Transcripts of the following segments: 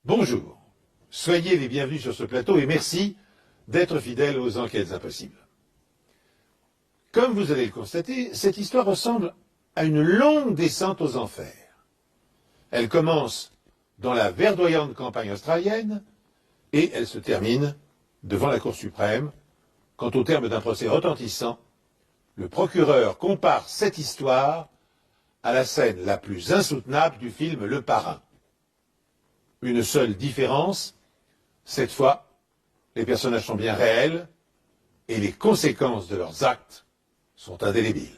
Bonjour, soyez les bienvenus sur ce plateau et merci d'être fidèles aux enquêtes impossibles. Comme vous allez le constater, cette histoire ressemble à une longue descente aux enfers. Elle commence dans la verdoyante campagne australienne et elle se termine devant la Cour suprême quand, au terme d'un procès retentissant, le procureur compare cette histoire à la scène la plus insoutenable du film Le Parrain. Une seule différence, cette fois, les personnages sont bien réels et les conséquences de leurs actes sont indélébiles.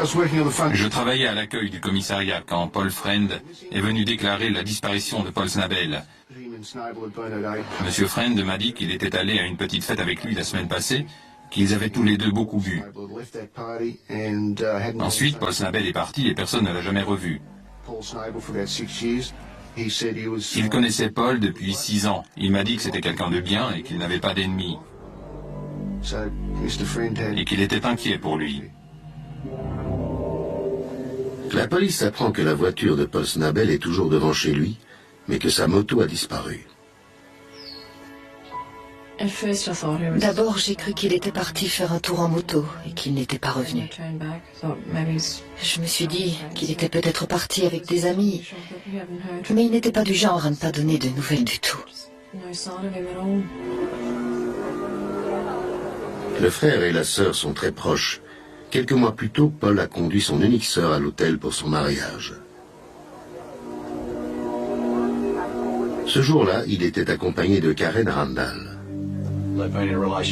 Je travaillais à l'accueil du commissariat quand Paul Friend est venu déclarer la disparition de Paul Snabel. Monsieur Friend m'a dit qu'il était allé à une petite fête avec lui la semaine passée, qu'ils avaient tous les deux beaucoup bu. Ensuite, Paul Snabel est parti et personne ne l'a jamais revu. Il connaissait Paul depuis 6 ans. Il m'a dit que c'était quelqu'un de bien et qu'il n'avait pas d'ennemis. Et qu'il était inquiet pour lui. La police apprend que la voiture de Paul Snabel est toujours devant chez lui, mais que sa moto a disparu. D'abord, j'ai cru qu'il était parti faire un tour en moto et qu'il n'était pas revenu. Je me suis dit qu'il était peut-être parti avec des amis, mais il n'était pas du genre à ne pas donner de nouvelles du tout. Le frère et la sœur sont très proches. Quelques mois plus tôt, Paul a conduit son unique sœur à l'hôtel pour son mariage. Ce jour-là, il était accompagné de Karen Randall.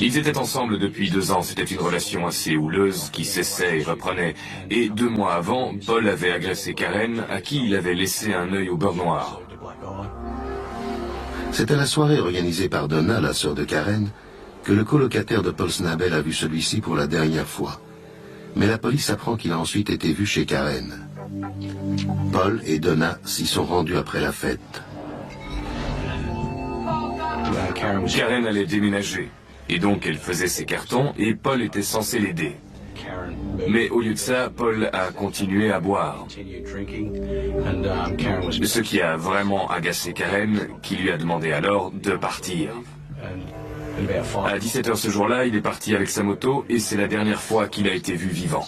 Ils étaient ensemble depuis 2 ans, c'était une relation assez houleuse qui cessait et reprenait. Et 2 mois avant, Paul avait agressé Karen, à qui il avait laissé un œil au beurre noir. C'est à la soirée organisée par Donna, la sœur de Karen, que le colocataire de Paul Snabel a vu celui-ci pour la dernière fois. Mais la police apprend qu'il a ensuite été vu chez Karen. Paul et Donna s'y sont rendus après la fête. Karen allait déménager, et donc elle faisait ses cartons, et Paul était censé l'aider. Mais au lieu de ça, Paul a continué à boire. Ce qui a vraiment agacé Karen, qui lui a demandé alors de partir. À 17h ce jour-là, il est parti avec sa moto, et c'est la dernière fois qu'il a été vu vivant.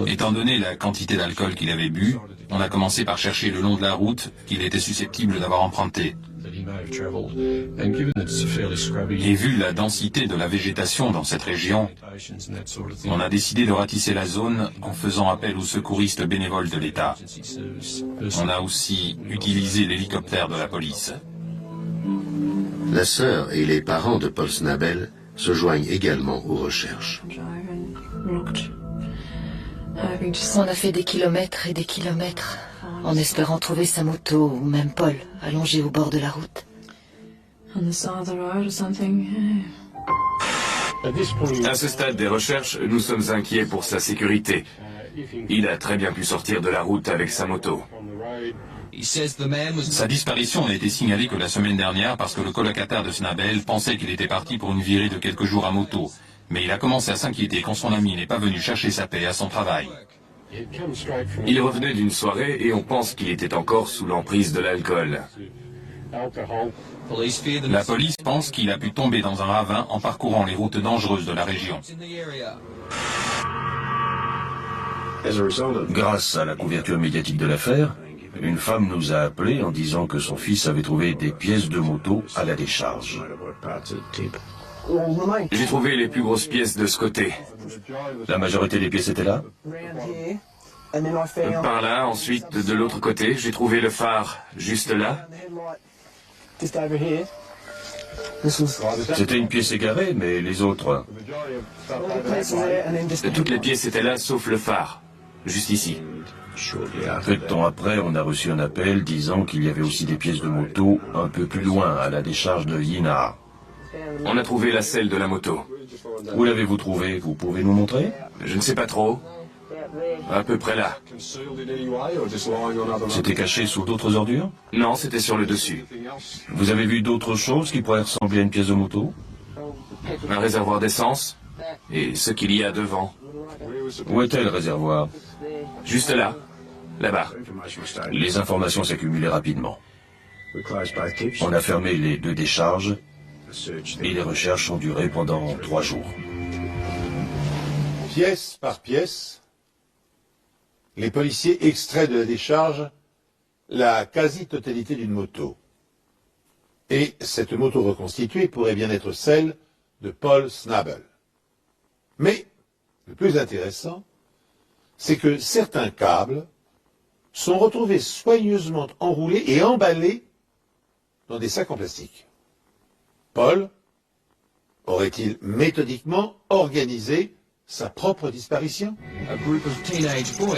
Étant donné la quantité d'alcool qu'il avait bu, on a commencé par chercher le long de la route qu'il était susceptible d'avoir emprunté. Et vu la densité de la végétation dans cette région, on a décidé de ratisser la zone en faisant appel aux secouristes bénévoles de l'État. On a aussi utilisé l'hélicoptère de la police. La sœur et les parents de Paul Snabel se joignent également aux recherches. On a fait des kilomètres et des kilomètres, en espérant trouver sa moto ou même Paul, allongé au bord de la route. À ce stade des recherches, nous sommes inquiets pour sa sécurité. Il a très bien pu sortir de la route avec sa moto. Sa disparition n'a été signalée que la semaine dernière parce que le colocataire de Snabel pensait qu'il était parti pour une virée de quelques jours à moto. Mais il a commencé à s'inquiéter quand son ami n'est pas venu chercher sa paix à son travail. Il revenait d'une soirée et on pense qu'il était encore sous l'emprise de l'alcool. La police pense qu'il a pu tomber dans un ravin en parcourant les routes dangereuses de la région. Grâce à la couverture médiatique de l'affaire, une femme nous a appelés en disant que son fils avait trouvé des pièces de moto à la décharge. J'ai trouvé les plus grosses pièces de ce côté. La majorité des pièces étaient là? Par là, ensuite, de l'autre côté, j'ai trouvé le phare, juste là. C'était une pièce égarée, mais les autres... Toutes les pièces étaient là, sauf le phare, juste ici. Peu de temps après, on a reçu un appel disant qu'il y avait aussi des pièces de moto un peu plus loin, à la décharge de Yinha. On a trouvé la selle de la moto. Où l'avez-vous trouvé? Vous pouvez nous montrer? Je ne sais pas trop. À peu près là. C'était caché sous d'autres ordures? Non, c'était sur le dessus. Vous avez vu d'autres choses qui pourraient ressembler à une pièce de moto? Un réservoir d'essence, Et ce qu'il y a devant. Où était le réservoir? Juste là. Là-bas. Les informations s'accumulaient rapidement. On a fermé les 2 décharges et les recherches ont duré pendant 3 jours. Pièce par pièce, les policiers extraient de la décharge la quasi-totalité d'une moto. Et cette moto reconstituée pourrait bien être celle de Paul Snabel. Mais le plus intéressant, c'est que certains câbles sont retrouvés soigneusement enroulés et emballés dans des sacs en plastique. Paul aurait-il méthodiquement organisé sa propre disparition?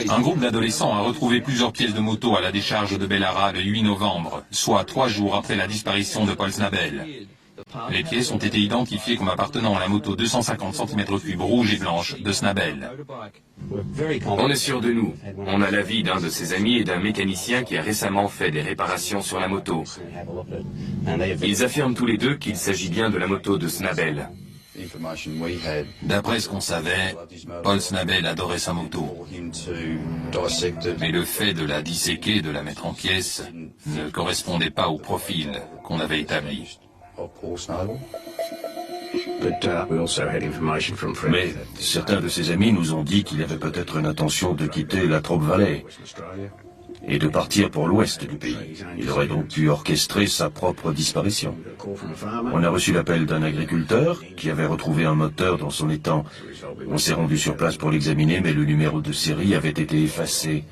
Un groupe d'adolescents a retrouvé plusieurs pièces de moto à la décharge de Bellara le 8 novembre, soit 3 jours après la disparition de Paul Snabel. Les pièces ont été identifiées comme appartenant à la moto 250 cm3 rouge et blanche de Snabel. On est sûr de nous. On a l'avis d'un de ses amis et d'un mécanicien qui a récemment fait des réparations sur la moto. Ils affirment tous les deux qu'il s'agit bien de la moto de Snabel. D'après ce qu'on savait, Paul Snabel adorait sa moto. Mais le fait de la disséquer, de la mettre en pièces, ne correspondait pas au profil qu'on avait établi. Mais certains de ses amis nous ont dit qu'il avait peut-être une intention de quitter la Trobe Valley et de partir pour l'ouest du pays. Il aurait donc pu orchestrer sa propre disparition. On a reçu l'appel d'un agriculteur qui avait retrouvé un moteur dans son étang. On s'est rendu sur place pour l'examiner, mais le numéro de série avait été effacé.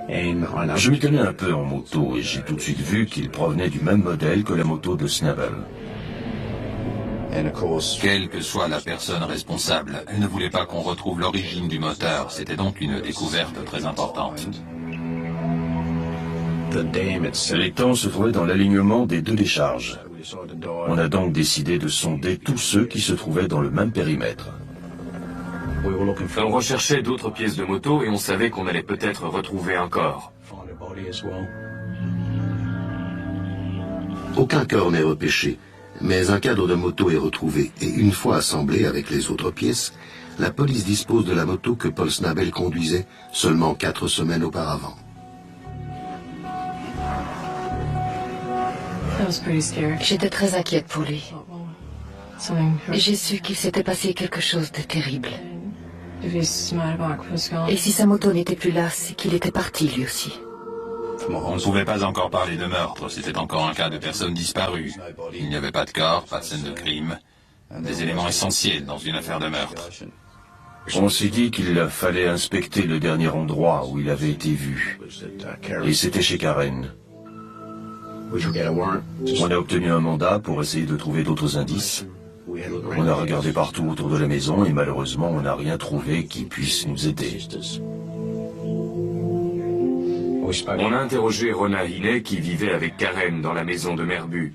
Je m'y connais un peu en moto et j'ai tout de suite vu qu'il provenait du même modèle que la moto de Snabel. Quelle que soit la personne responsable, elle ne voulait pas qu'on retrouve l'origine du moteur. C'était donc une découverte très importante. L'étang se trouvait dans l'alignement des 2 décharges. On a donc décidé de sonder tous ceux qui se trouvaient dans le même périmètre. On recherchait d'autres pièces de moto et on savait qu'on allait peut-être retrouver un corps. Aucun corps n'est repêché, mais un cadre de moto est retrouvé et une fois assemblé avec les autres pièces, la police dispose de la moto que Paul Snabel conduisait seulement 4 semaines auparavant. J'étais très inquiète pour lui. J'ai su qu'il s'était passé quelque chose de terrible. Et si sa moto n'était plus là, c'est qu'il était parti lui aussi. On ne pouvait pas encore parler de meurtre, c'était encore un cas de personne disparue. Il n'y avait pas de corps, pas de scène de crime, des éléments essentiels dans une affaire de meurtre. On s'est dit qu'il fallait inspecter le dernier endroit où il avait été vu. Et c'était chez Karen. On a obtenu un mandat pour essayer de trouver d'autres indices. On a regardé partout autour de la maison et malheureusement on n'a rien trouvé qui puisse nous aider. On a interrogé Rona Hinney qui vivait avec Karen dans la maison de Merbu.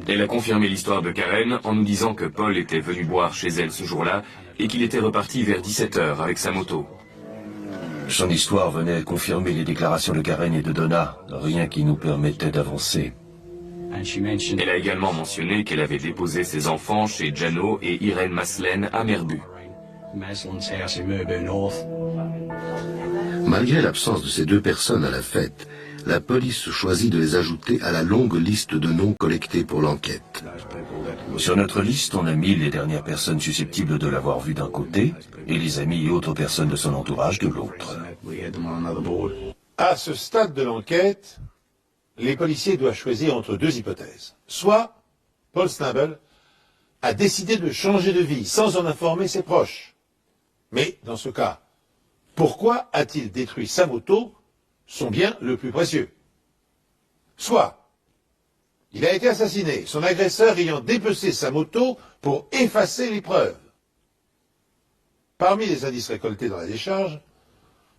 Elle a confirmé l'histoire de Karen en nous disant que Paul était venu boire chez elle ce jour-là et qu'il était reparti vers 17 h avec sa moto. Son histoire venait confirmer les déclarations de Karen et de Donna, rien qui nous permettait d'avancer. Elle a également mentionné qu'elle avait déposé ses enfants chez Jano et Irene Maslen à Merbu. Malgré l'absence de ces 2 personnes à la fête, la police choisit de les ajouter à la longue liste de noms collectés pour l'enquête. Sur notre liste, on a mis les dernières personnes susceptibles de l'avoir vu d'un côté et les amis et autres personnes de son entourage de l'autre. À ce stade de l'enquête, les policiers doivent choisir entre 2 hypothèses. Soit Paul Snabel a décidé de changer de vie sans en informer ses proches. Mais dans ce cas, pourquoi a-t-il détruit sa moto, son bien le plus précieux? Soit il a été assassiné, son agresseur ayant dépecé sa moto pour effacer les preuves. Parmi les indices récoltés dans la décharge,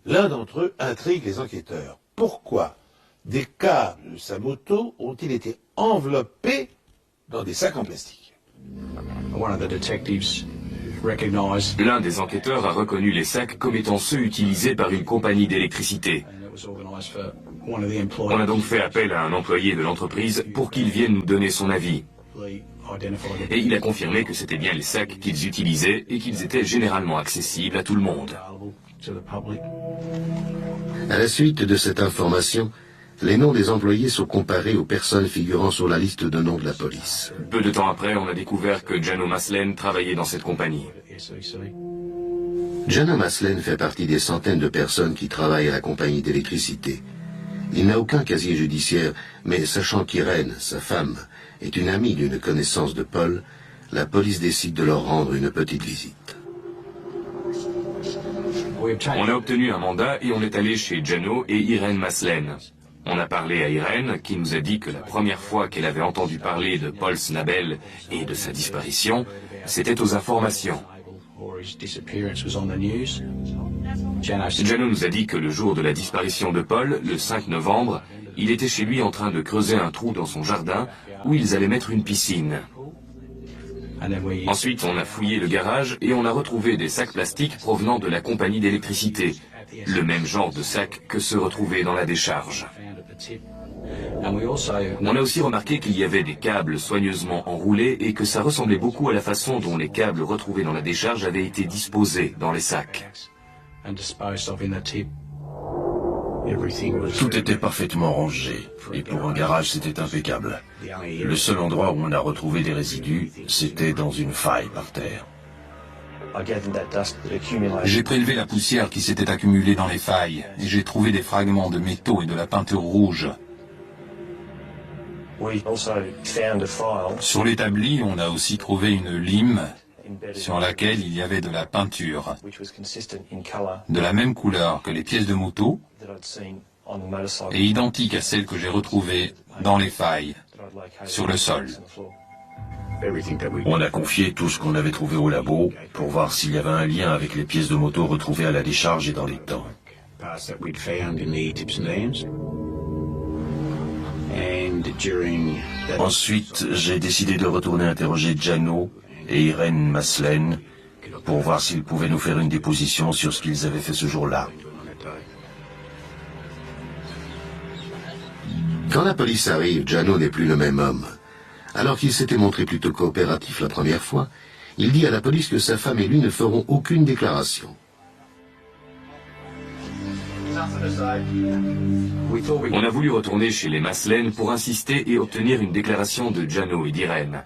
l'un d'entre eux intrigue les enquêteurs. Pourquoi des câbles de sa moto ont-ils été enveloppés dans des sacs en plastique? L'un des enquêteurs a reconnu les sacs comme étant ceux utilisés par une compagnie d'électricité. On a donc fait appel à un employé de l'entreprise pour qu'il vienne nous donner son avis. Et il a confirmé que c'était bien les sacs qu'ils utilisaient et qu'ils étaient généralement accessibles à tout le monde. À la suite de cette information, les noms des employés sont comparés aux personnes figurant sur la liste de noms de la police. Peu de temps après, on a découvert que Jano Maslen travaillait dans cette compagnie. Jano Maslen fait partie des centaines de personnes qui travaillent à la compagnie d'électricité. Il n'a aucun casier judiciaire, mais sachant qu'Irène, sa femme, est une amie d'une connaissance de Paul, la police décide de leur rendre une petite visite. On a obtenu un mandat et on est allé chez Jano et Irène Maslen. On a parlé à Irène, qui nous a dit que la première fois qu'elle avait entendu parler de Paul Snabel et de sa disparition, c'était aux informations. Jano nous a dit que le jour de la disparition de Paul, le 5 novembre, il était chez lui en train de creuser un trou dans son jardin où ils allaient mettre une piscine. Ensuite, on a fouillé le garage et on a retrouvé des sacs plastiques provenant de la compagnie d'électricité, le même genre de sacs que ceux retrouvés dans la décharge. On a aussi remarqué qu'il y avait des câbles soigneusement enroulés et que ça ressemblait beaucoup à la façon dont les câbles retrouvés dans la décharge avaient été disposés dans les sacs. Tout était parfaitement rangé, et pour un garage c'était impeccable. Le seul endroit où on a retrouvé des résidus, c'était dans une faille par terre. J'ai prélevé la poussière qui s'était accumulée dans les failles et j'ai trouvé des fragments de métaux et de la peinture rouge. Sur l'établi, on a aussi trouvé une lime sur laquelle il y avait de la peinture, de la même couleur que les pièces de moto et identique à celle que j'ai retrouvée dans les failles, sur le sol. On a confié tout ce qu'on avait trouvé au labo pour voir s'il y avait un lien avec les pièces de moto retrouvées à la décharge et dans les temps. Ensuite, j'ai décidé de retourner interroger Jano et Irène Maslen pour voir s'ils pouvaient nous faire une déposition sur ce qu'ils avaient fait ce jour-là. Quand la police arrive, Jano n'est plus le même homme. Alors qu'il s'était montré plutôt coopératif la première fois, il dit à la police que sa femme et lui ne feront aucune déclaration. On a voulu retourner chez les Maslen pour insister et obtenir une déclaration de Jano et d'Irène.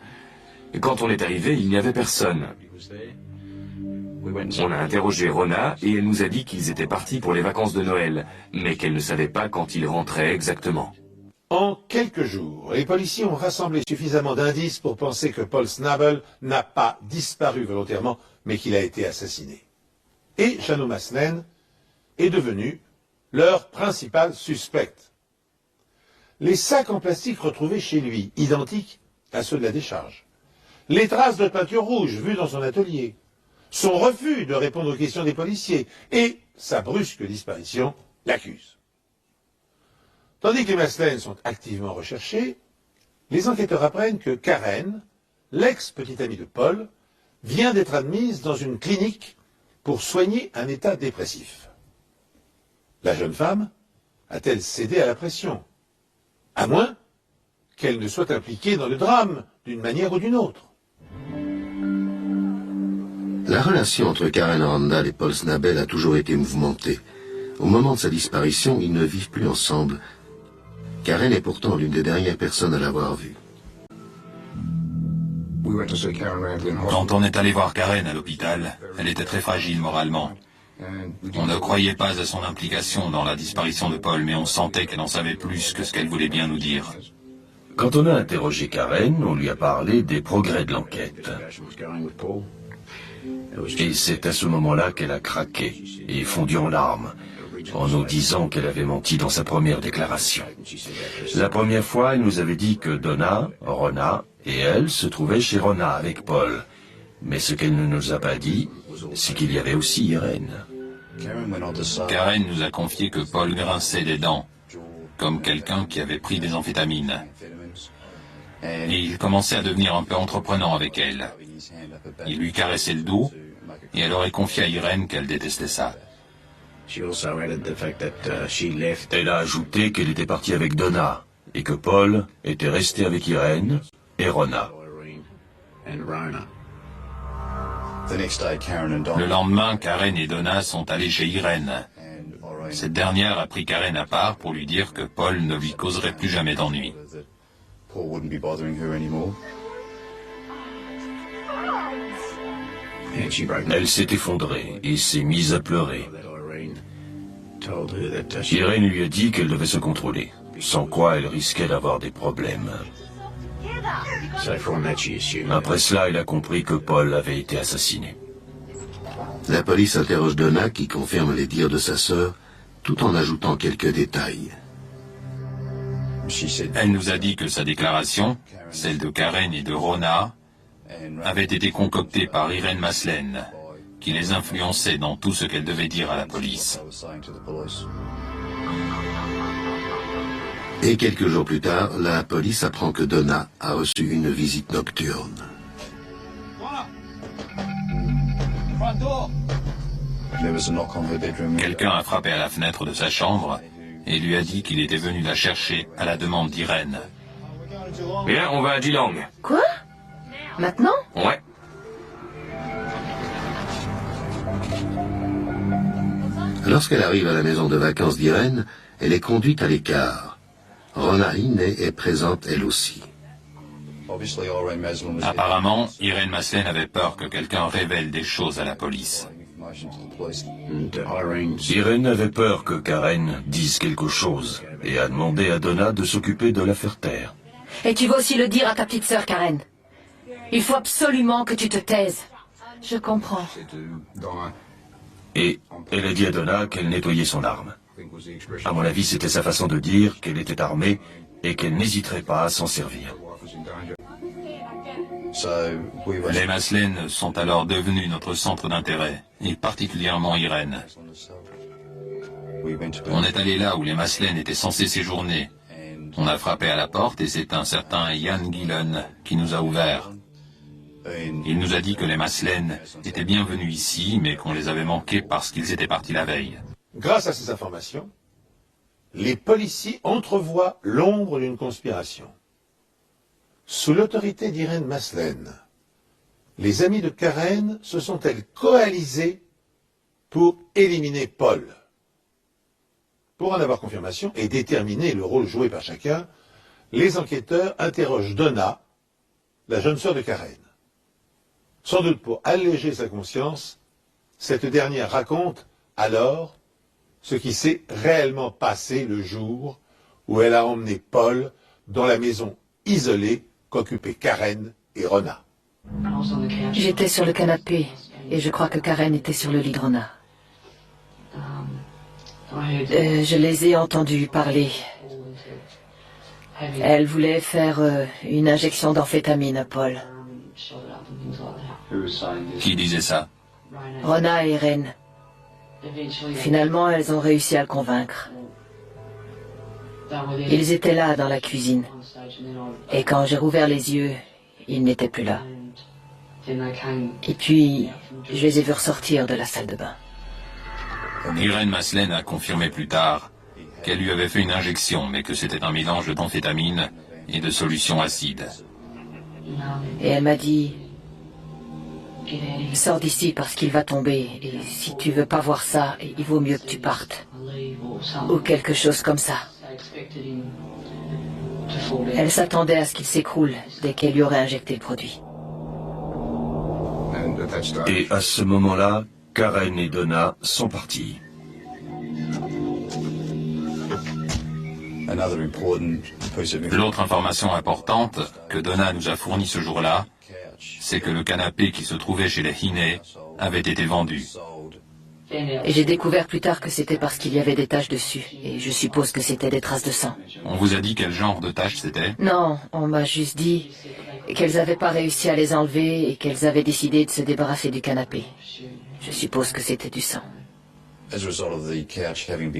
Quand on est arrivé, il n'y avait personne. On a interrogé Rona et elle nous a dit qu'ils étaient partis pour les vacances de Noël, mais qu'elle ne savait pas quand ils rentraient exactement. En quelques jours, les policiers ont rassemblé suffisamment d'indices pour penser que Paul Snabel n'a pas disparu volontairement, mais qu'il a été assassiné. Et Jano Maslen est devenu leur principal suspect. Les sacs en plastique retrouvés chez lui, identiques à ceux de la décharge. Les traces de peinture rouge vues dans son atelier. Son refus de répondre aux questions des policiers et sa brusque disparition l'accusent. Tandis que les Maslen sont activement recherchés, les enquêteurs apprennent que Karen, l'ex-petite amie de Paul, vient d'être admise dans une clinique pour soigner un état dépressif. La jeune femme a-t-elle cédé à la pression? À moins qu'elle ne soit impliquée dans le drame d'une manière ou d'une autre. La relation entre Karen Randall et Paul Snabel a toujours été mouvementée. Au moment de sa disparition, ils ne vivent plus ensemble. Karen est pourtant l'une des dernières personnes à l'avoir vue. Quand on est allé voir Karen à l'hôpital, elle était très fragile moralement. On ne croyait pas à son implication dans la disparition de Paul, mais on sentait qu'elle en savait plus que ce qu'elle voulait bien nous dire. Quand on a interrogé Karen, on lui a parlé des progrès de l'enquête. Et c'est à ce moment-là qu'elle a craqué et fondu en larmes, en nous disant qu'elle avait menti dans sa première déclaration. La première fois, elle nous avait dit que Donna, Rona et elle se trouvaient chez Rona avec Paul. Mais ce qu'elle ne nous a pas dit, c'est qu'il y avait aussi Irène. Karen nous a confié que Paul grinçait des dents, comme quelqu'un qui avait pris des amphétamines. Et il commençait à devenir un peu entreprenant avec elle. Il lui caressait le dos, et elle aurait confié à Irène qu'elle détestait ça. Elle a ajouté qu'elle était partie avec Donna, et que Paul était resté avec Irène et Rona. Le lendemain, Karen et Donna sont allés chez Irène. Cette dernière a pris Karen à part pour lui dire que Paul ne lui causerait plus jamais d'ennui. Elle s'est effondrée et s'est mise à pleurer. Irène lui a dit qu'elle devait se contrôler, sans quoi elle risquait d'avoir des problèmes. Après cela, elle a compris que Paul avait été assassiné. La police interroge Donna qui confirme les dires de sa sœur, tout en ajoutant quelques détails. Elle nous a dit que sa déclaration, celle de Karen et de Rona, avait été concoctée par Irène Maslen, qui les influençait dans tout ce qu'elle devait dire à la police. Et quelques jours plus tard, la police apprend que Donna a reçu une visite nocturne. Quelqu'un a frappé à la fenêtre de sa chambre et lui a dit qu'il était venu la chercher à la demande d'Irène. Bien, on va à Geelong. Quoi? Maintenant? Ouais. Lorsqu'elle arrive à la maison de vacances d'Irène, elle est conduite à l'écart. Rona Hiney est présente elle aussi. Apparemment, Irène Maslen avait peur que quelqu'un révèle des choses à la police. Irène avait peur que Karen dise quelque chose et a demandé à Donna de s'occuper de l'affaire Terre. Et tu vas aussi le dire à ta petite sœur, Karen. Il faut absolument que tu te taises. Je comprends. Et elle a dit à Donna qu'elle nettoyait son arme. À mon avis, c'était sa façon de dire qu'elle était armée et qu'elle n'hésiterait pas à s'en servir. Les Maslen sont alors devenus notre centre d'intérêt, et particulièrement Irène. On est allé là où les Maslen étaient censés séjourner. On a frappé à la porte et c'est un certain Ian Gillen qui nous a ouvert. Il nous a dit que les Maslen étaient bienvenus ici, mais qu'on les avait manqués parce qu'ils étaient partis la veille. Grâce à ces informations, les policiers entrevoient l'ombre d'une conspiration. Sous l'autorité d'Irène Maslen, les amis de Karen se sont-elles coalisés pour éliminer Paul? Pour en avoir confirmation et déterminer le rôle joué par chacun, les enquêteurs interrogent Donna, la jeune sœur de Karen. Sans doute pour alléger sa conscience, cette dernière raconte alors ce qui s'est réellement passé le jour où elle a emmené Paul dans la maison isolée qu'occupaient Karen et Rona. J'étais sur le canapé et je crois que Karen était sur le lit de Rona. Je les ai entendus parler. Elle voulait faire une injection d'amphétamine à Paul. Qui disait ça? Rona et Irène. Finalement, elles ont réussi à le convaincre. Ils étaient là dans la cuisine. Et quand j'ai rouvert les yeux, ils n'étaient plus là. Et puis, je les ai vus ressortir de la salle de bain. Irène Maslen a confirmé plus tard qu'elle lui avait fait une injection, mais que c'était un mélange d'amphétamine et de solution acide. Et elle m'a dit, sors d'ici parce qu'il va tomber, et si tu veux pas voir ça, il vaut mieux que tu partes. Ou quelque chose comme ça. Elle s'attendait à ce qu'il s'écroule dès qu'elle lui aurait injecté le produit. Et à ce moment-là, Karen et Donna sont partis. L'autre information importante que Donna nous a fournie ce jour-là, c'est que le canapé qui se trouvait chez les Hiney avait été vendu. Et j'ai découvert plus tard que c'était parce qu'il y avait des taches dessus, et je suppose que c'était des traces de sang. On vous a dit quel genre de tache c'était? Non, on m'a juste dit qu'elles n'avaient pas réussi à les enlever et qu'elles avaient décidé de se débarrasser du canapé. Je suppose que c'était du sang.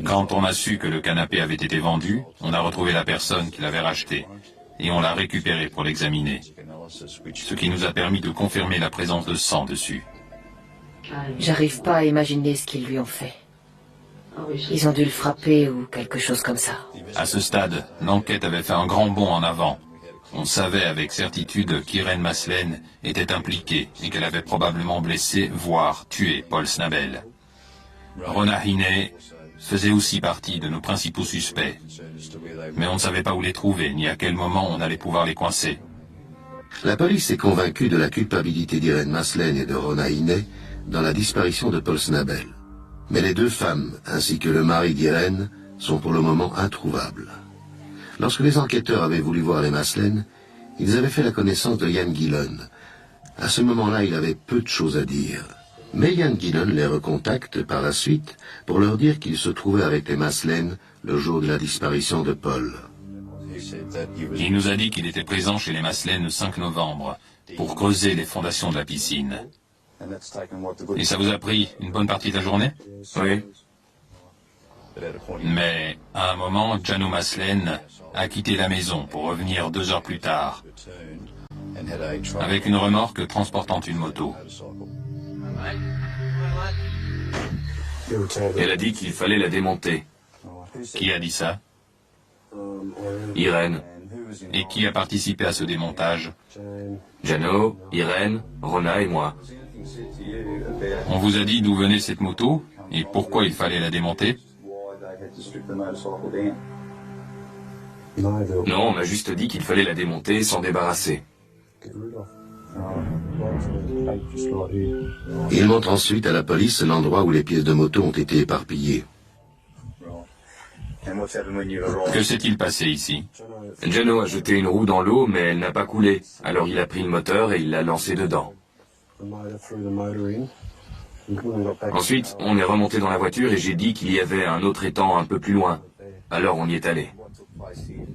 Quand on a su que le canapé avait été vendu, on a retrouvé la personne qui l'avait racheté, et on l'a récupéré pour l'examiner, ce qui nous a permis de confirmer la présence de sang dessus. J'arrive pas à imaginer ce qu'ils lui ont fait. Ils ont dû le frapper ou quelque chose comme ça. À ce stade, l'enquête avait fait un grand bond en avant, On savait avec certitude qu'Irène Maslen était impliquée et qu'elle avait probablement blessé, voire tué Paul Snabel. Rona Hine faisait aussi partie de nos principaux suspects, mais on ne savait pas où les trouver, ni à quel moment on allait pouvoir les coincer. La police est convaincue de la culpabilité d'Irène Maslen et de Rona Hine dans la disparition de Paul Snabel. Mais les deux femmes, ainsi que le mari d'Irène, sont pour le moment introuvables. Lorsque les enquêteurs avaient voulu voir les Maslen, ils avaient fait la connaissance de Ian Gillan. À ce moment-là, il avait peu de choses à dire. Mais Ian Gillan les recontacte par la suite pour leur dire qu'il se trouvait avec les Maslen le jour de la disparition de Paul. Il nous a dit qu'il était présent chez les Maslen le 5 novembre pour creuser les fondations de la piscine. Et ça vous a pris une bonne partie de la journée? Oui. Mais à un moment, Jano Maslen a quitté la maison pour revenir 2 heures plus tard, avec une remorque transportant une moto. Elle a dit qu'il fallait la démonter. Qui a dit ça? Irène, Et qui a participé à ce démontage? Jano, Irène, Rona et moi. On vous a dit d'où venait cette moto et pourquoi il fallait la démonter? Non, on m'a juste dit qu'il fallait la démonter et s'en débarrasser. Il montre ensuite à la police l'endroit où les pièces de moto ont été éparpillées. Que s'est-il passé ici? Jano a jeté une roue dans l'eau, mais elle n'a pas coulé. Alors il a pris le moteur et il l'a lancé dedans. Ensuite, on est remonté dans la voiture et j'ai dit qu'il y avait un autre étang un peu plus loin. Alors on y est allé.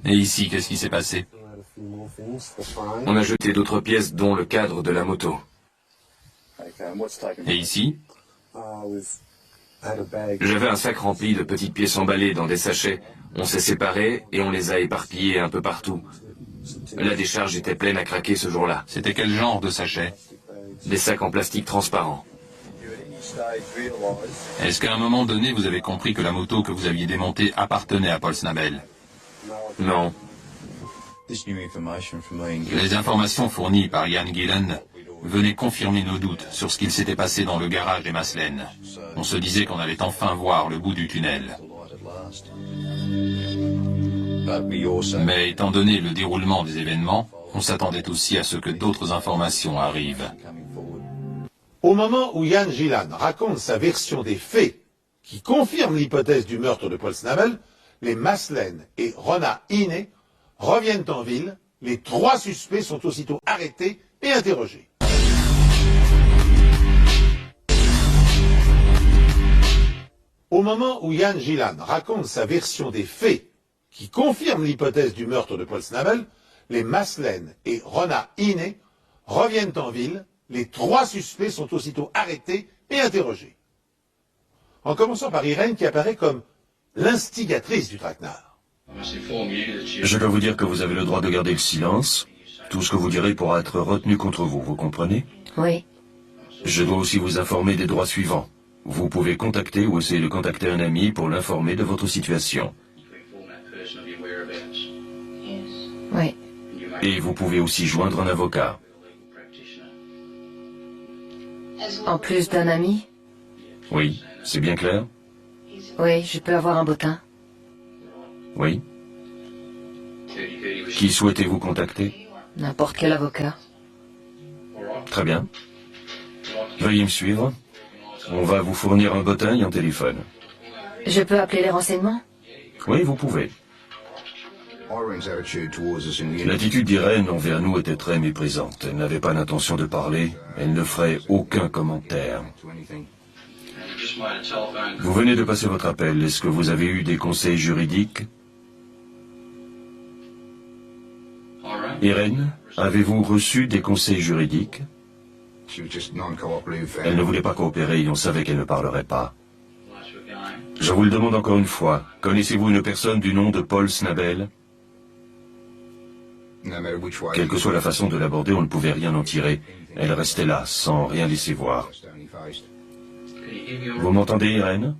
Et ici, qu'est-ce qui s'est passé? On a jeté d'autres pièces, dont le cadre de la moto. Et ici? J'avais un sac rempli de petites pièces emballées dans des sachets. On s'est séparés et on les a éparpillées un peu partout. La décharge était pleine à craquer ce jour-là. C'était quel genre de sachet? Des sacs en plastique transparent. Est-ce qu'à un moment donné, vous avez compris que la moto que vous aviez démontée appartenait à Paul Snabel? Non. Les informations fournies par Ian Gillan venaient confirmer nos doutes sur ce qu'il s'était passé dans le garage des Maslen. On se disait qu'on allait enfin voir le bout du tunnel. Mais étant donné le déroulement des événements, on s'attendait aussi à ce que d'autres informations arrivent. Au moment où Ian Gillan raconte sa version des faits, qui confirme l'hypothèse du meurtre de Paul Snabel, les Maslen et Rona Hine reviennent en ville. Les 3 suspects sont aussitôt arrêtés et interrogés. Au moment où Ian Gillan raconte sa version des faits, qui confirme l'hypothèse du meurtre de Paul Snabel, les Maslen et Rona Hine reviennent en ville. Les 3 suspects sont aussitôt arrêtés et interrogés. En commençant par Irène qui apparaît comme l'instigatrice du traquenard. Je dois vous dire que vous avez le droit de garder le silence. Tout ce que vous direz pourra être retenu contre vous, vous comprenez? Oui. Je dois aussi vous informer des droits suivants. Vous pouvez contacter ou essayer de contacter un ami pour l'informer de votre situation. Oui. Et vous pouvez aussi joindre un avocat. En plus d'un ami? Oui, c'est bien clair? Oui, je peux avoir un bottin. Oui. Qui souhaitez-vous contacter? N'importe quel avocat. Très bien. Veuillez me suivre. On va vous fournir un bottin et un téléphone. Je peux appeler les renseignements? Oui, vous pouvez. L'attitude d'Irène envers nous était très méprisante. Elle n'avait pas l'intention de parler. Elle ne ferait aucun commentaire. Vous venez de passer votre appel. Est-ce que vous avez eu des conseils juridiques? Irène, avez-vous reçu des conseils juridiques? Elle ne voulait pas coopérer et on savait qu'elle ne parlerait pas. Je vous le demande encore une fois. Connaissez-vous une personne du nom de Paul Snabel? Quelle que soit la façon de l'aborder, on ne pouvait rien en tirer. Elle restait là, sans rien laisser voir. Vous m'entendez, Irène?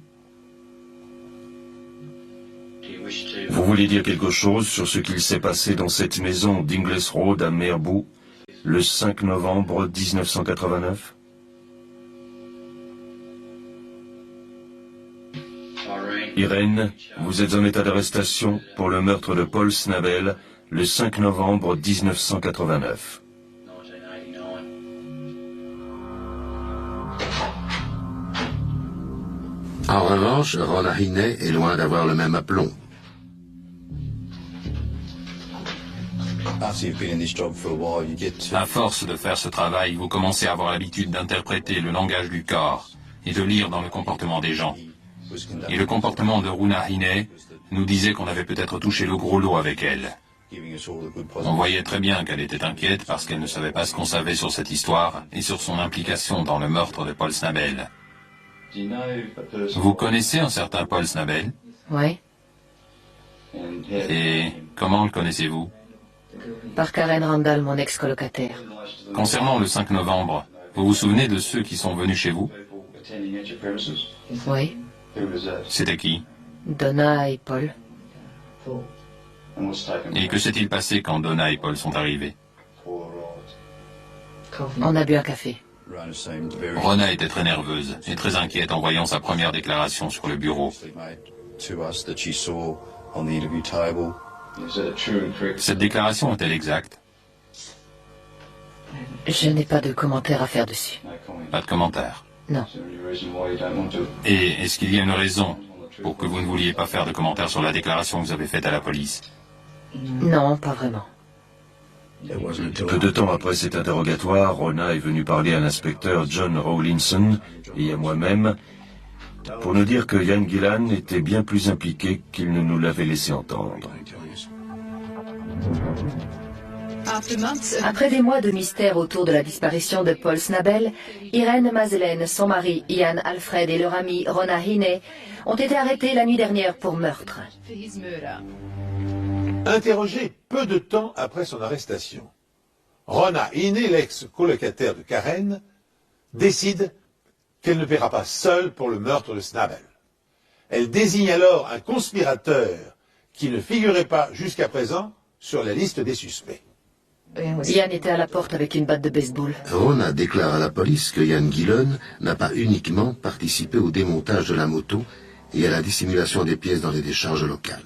Vous voulez dire quelque chose sur ce qu'il s'est passé dans cette maison d'Ingles Road à Meerbout le 5 novembre 1989? Irène, vous êtes en état d'arrestation pour le meurtre de Paul Snabel le 5 novembre 1989. En revanche, Rona Hiney est loin d'avoir le même aplomb. À force de faire ce travail, vous commencez à avoir l'habitude d'interpréter le langage du corps et de lire dans le comportement des gens. Et le comportement de Rona Hiney nous disait qu'on avait peut-être touché le gros lot avec elle. On voyait très bien qu'elle était inquiète parce qu'elle ne savait pas ce qu'on savait sur cette histoire et sur son implication dans le meurtre de Paul Snabel. Vous connaissez un certain Paul Snabel? Oui, Et comment le connaissez-vous? par Karen Randall, mon ex-colocataire. Concernant le 5 novembre, vous vous souvenez de ceux qui sont venus chez vous? Oui, C'était qui? Donna et Paul. Et que s'est-il passé quand Donna et Paul sont arrivés? On a bu un café. Rona était très nerveuse et très inquiète en voyant sa première déclaration sur le bureau. Cette déclaration est-elle exacte? Je n'ai pas de commentaire à faire dessus. Pas de commentaire. Non. Et est-ce qu'il y a une raison pour que vous ne vouliez pas faire de commentaire sur la déclaration que vous avez faite à la police? Non, pas vraiment. Peu de temps après cet interrogatoire, Rona est venue parler à l'inspecteur John Rawlinson et à moi-même pour nous dire que Ian Gillan était bien plus impliqué qu'il ne nous l'avait laissé entendre. Après des mois de mystère autour de la disparition de Paul Snabel, Irène Mazelen, son mari Ian Alfred et leur amie Rona Hiney ont été arrêtés la nuit dernière pour meurtre. Interrogé peu de temps après son arrestation, Rona Hiney, l'ex-colocataire de Karen, décide qu'elle ne paiera pas seule pour le meurtre de Snabel. Elle désigne alors un conspirateur qui ne figurait pas jusqu'à présent sur la liste des suspects. Ian était à la porte avec une batte de baseball. Rona déclare à la police que Ian Gillan n'a pas uniquement participé au démontage de la moto et à la dissimulation des pièces dans les décharges locales.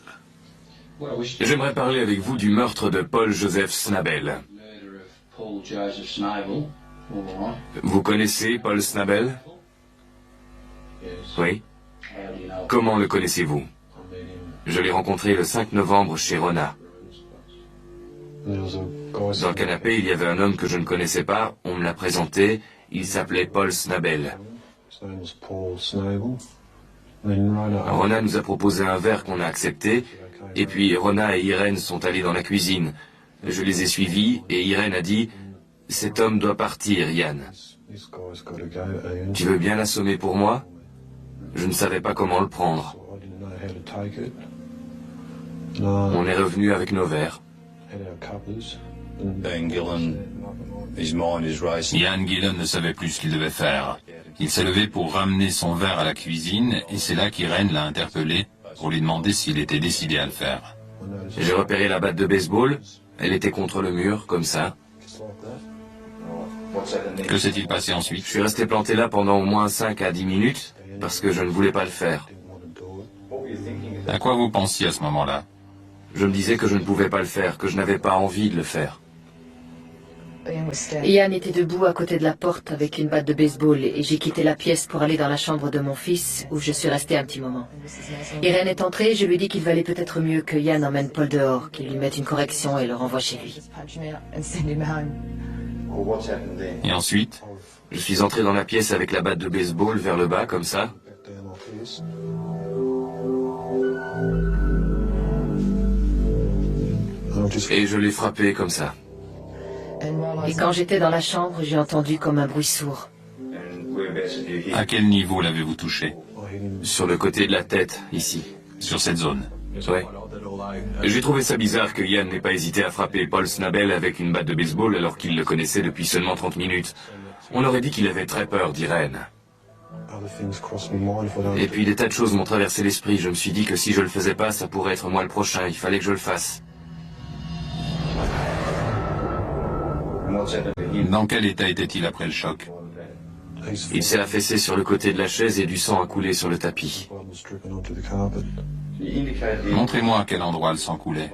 J'aimerais parler avec vous du meurtre de Paul Joseph Snabel. Vous connaissez Paul Snabel? Oui. Comment le connaissez-vous? Je l'ai rencontré le 5 novembre chez Rona. Dans le canapé, il y avait un homme que je ne connaissais pas, on me l'a présenté, il s'appelait Paul Snabel. Rona nous a proposé un verre qu'on a accepté, et puis Rona et Irène sont allés dans la cuisine. Je les ai suivis, et Irène a dit « Cet homme doit partir, Ian. Tu veux bien l'assommer pour moi ?» Je ne savais pas comment le prendre. On est revenu avec nos verres. Ian Gillan ne savait plus ce qu'il devait faire. Il s'est levé pour ramener son verre à la cuisine et c'est là qu'Irène l'a interpellé pour lui demander s'il était décidé à le faire. J'ai repéré la batte de baseball. Elle était contre le mur, comme ça. Que s'est-il passé Je ensuite? suis resté planté là pendant au moins 5 à 10 minutes, parce que je ne voulais pas le faire. À quoi vous pensiez à ce moment-là? Je me disais que je ne pouvais pas le faire, que je n'avais pas envie de le faire. Ian était debout à côté de la porte avec une batte de baseball et j'ai quitté la pièce pour aller dans la chambre de mon fils où je suis resté un petit moment. Irène est entrée et je lui ai dit qu'il valait peut-être mieux que Ian emmène Paul dehors, qu'il lui mette une correction et le renvoie chez lui. Et ensuite? Je suis entré dans la pièce avec la batte de baseball vers le bas, comme ça. Et je l'ai frappé comme ça. Et quand j'étais dans la chambre, j'ai entendu comme un bruit sourd. À quel niveau l'avez-vous touché? Sur le côté de la tête, ici. Sur cette zone? Ouais. J'ai trouvé ça bizarre que Ian n'ait pas hésité à frapper Paul Snabel avec une batte de baseball alors qu'il le connaissait depuis seulement 30 minutes. On aurait dit qu'il avait très peur d'Irène. Et puis des tas de choses m'ont traversé l'esprit. Je me suis dit que si je le faisais pas, ça pourrait être moi le prochain. Il fallait que je le fasse. Dans quel état était-il après le choc? Il s'est affaissé sur le côté de la chaise et du sang a coulé sur le tapis. Montrez-moi à quel endroit le sang coulait.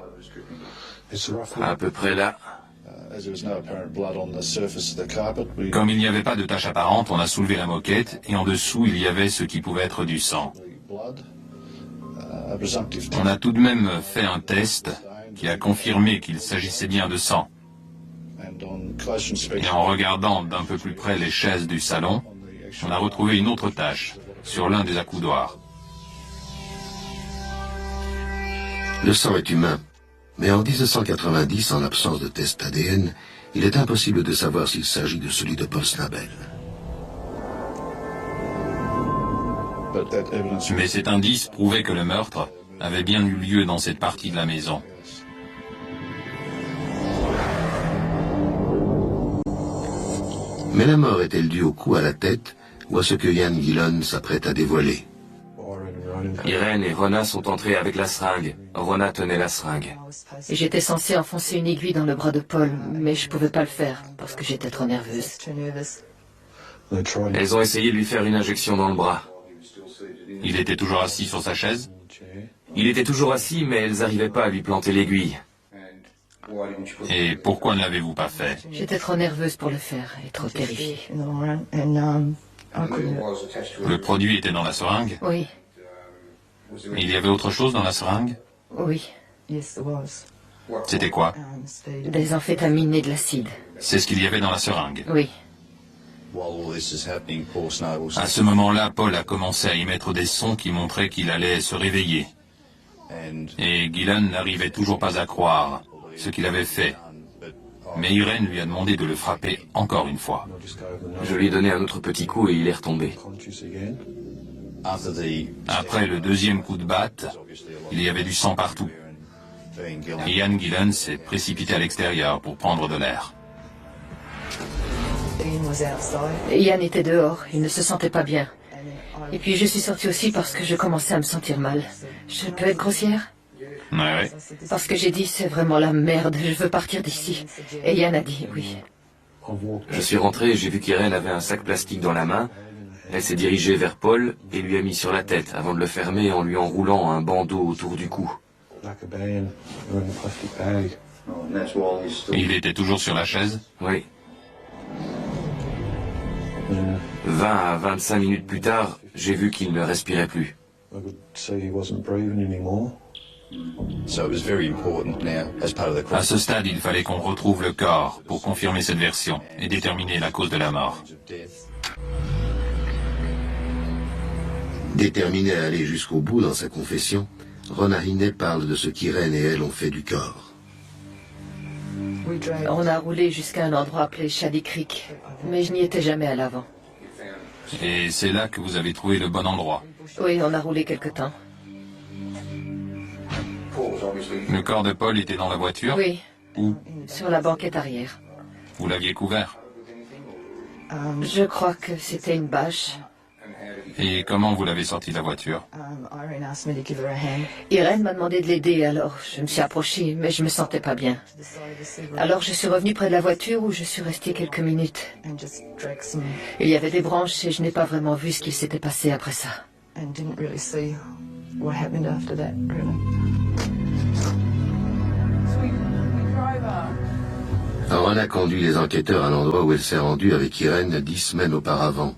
À peu près là. Comme il n'y avait pas de tache apparente, on a soulevé la moquette et en dessous il y avait ce qui pouvait être du sang. On a tout de même fait un test qui a confirmé qu'il s'agissait bien de sang. Et en regardant d'un peu plus près les chaises du salon, on a retrouvé une autre tache sur l'un des accoudoirs. Le sang est humain, mais en 1990, en l'absence de test ADN, il est impossible de savoir s'il s'agit de celui de Paul Snabel. Mais cet indice prouvait que le meurtre avait bien eu lieu dans cette partie de la maison. Mais la mort est-elle due au coup à la tête ou à ce que Ian Gillan s'apprête à dévoiler? Irène et Rona sont entrées avec la seringue. Rona tenait la seringue. J'étais censée enfoncer une aiguille dans le bras de Paul, mais je pouvais pas le faire parce que j'étais trop nerveuse. Elles ont essayé de lui faire une injection dans le bras. Il était toujours assis sur sa chaise? Il était toujours assis, mais elles n'arrivaient pas à lui planter l'aiguille. Et pourquoi ne l'avez-vous pas fait? J'étais trop nerveuse pour le faire et trop terrifiée. Le produit était dans la seringue? Oui, Il y avait autre chose dans la seringue? oui. C'était quoi? Des amphétamines et de l'acide. C'est ce qu'il y avait dans la seringue. Oui. À ce moment-là, Paul a commencé à émettre des sons qui montraient qu'il allait se réveiller. Et Gillan n'arrivait toujours pas à croire ce qu'il avait fait. Mais Irène lui a demandé de le frapper encore une fois. Je lui ai donné un autre petit coup et il est retombé. Après le deuxième coup de batte, il y avait du sang partout. Ian Gillan s'est précipité à l'extérieur pour prendre de l'air. Ian était dehors, il ne se sentait pas bien. Et puis je suis sortie aussi parce que je commençais à me sentir mal. Je peux être grossière? Ouais. Parce que j'ai dit, c'est vraiment la merde, je veux partir d'ici. Et Ian a dit oui. Je suis rentré et j'ai vu qu'Irène avait un sac plastique dans la main. Elle s'est dirigée vers Paul et lui a mis sur la tête avant de le fermer en lui enroulant un bandeau autour du cou. Il était toujours sur la chaise? Oui. 20 à 25 minutes plus tard, j'ai vu qu'il ne respirait plus. À ce stade, il fallait qu'on retrouve le corps pour confirmer cette version et déterminer la cause de la mort. Déterminée à aller jusqu'au bout dans sa confession, Rona Hiney parle de ce qu'Irène et elle ont fait du corps. On a roulé jusqu'à un endroit appelé Shady Creek, mais je n'y étais jamais à l'avant. Et c'est là que vous avez trouvé le bon endroit. Oui, on a roulé quelque temps. Le corps de Paul était dans la voiture? Oui, Où? sur la banquette arrière. Vous l'aviez couvert? Je crois que c'était une bâche. Et comment vous l'avez sorti de la voiture? Irène m'a demandé de l'aider, alors je me suis approchée, mais je me sentais pas bien. Alors je suis revenue près de la voiture où je suis restée quelques minutes. Il y avait des branches et je n'ai pas vraiment vu ce qu'il s'était passé après ça. Rona conduit les enquêteurs à l'endroit où elle s'est rendue avec Irène 10 semaines auparavant.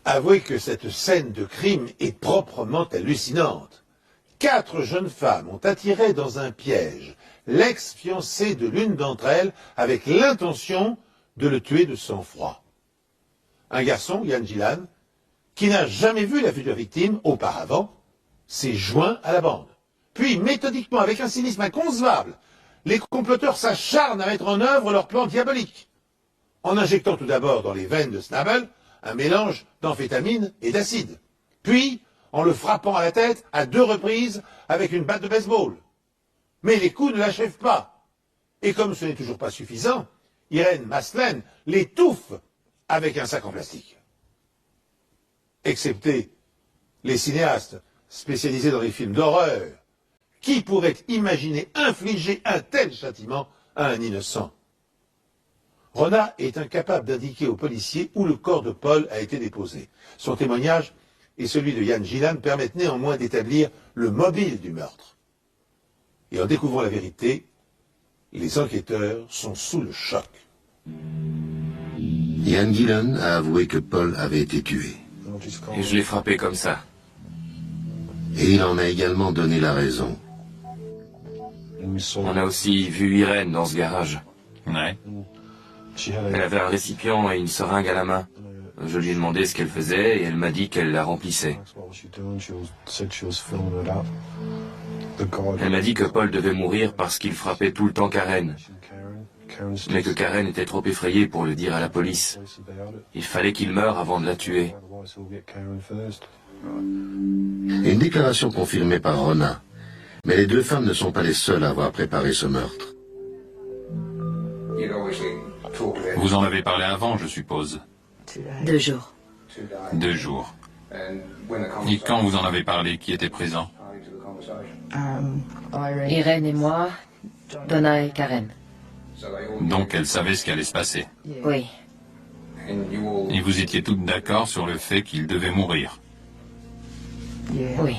Avouez que cette scène de crime est proprement hallucinante. 4 jeunes femmes ont attiré dans un piège l'ex-fiancé de l'une d'entre elles avec l'intention de le tuer de sang-froid. Un garçon, Ian Gillan, qui n'a jamais vu la future victime auparavant, s'est joint à la bande. Puis, méthodiquement, avec un cynisme inconcevable, les comploteurs s'acharnent à mettre en œuvre leur plan diabolique, en injectant tout d'abord dans les veines de Snabel un mélange d'amphétamine et d'acide, puis en le frappant à la tête à 2 reprises avec une batte de baseball. Mais les coups ne l'achèvent pas, Et comme ce n'est toujours pas suffisant, Irène Maslen l'étouffe avec un sac en plastique. Excepté les cinéastes spécialisés dans les films d'horreur, qui pourrait imaginer infliger un tel châtiment à un innocent? Rona est incapable d'indiquer aux policiers où le corps de Paul a été déposé. Son témoignage et celui de Jan Gilan permettent néanmoins d'établir le mobile du meurtre. Et en découvrant la vérité, les enquêteurs sont sous le choc. Jan Gilan a avoué que Paul avait été tué. Et je l'ai frappé comme ça. Et il en a également donné la raison. On a aussi vu Irène dans ce garage. Ouais. Elle avait un récipient et une seringue à la main. Je lui ai demandé ce qu'elle faisait et elle m'a dit qu'elle la remplissait. Elle m'a dit que Paul devait mourir parce qu'il frappait tout le temps Karen. Mais que Karen était trop effrayée pour le dire à la police. Il fallait qu'il meure avant de la tuer. Une déclaration confirmée par Rona. Mais les deux femmes ne sont pas les seules à avoir préparé ce meurtre. Vous en avez parlé avant, je suppose. 2 jours. 2 jours. Et quand vous en avez parlé, qui était présent? Irène et moi, Donna et Karen. Donc elle savait ce qui allait se passer. Oui. Et vous étiez toutes d'accord sur le fait qu'il devait mourir. Oui.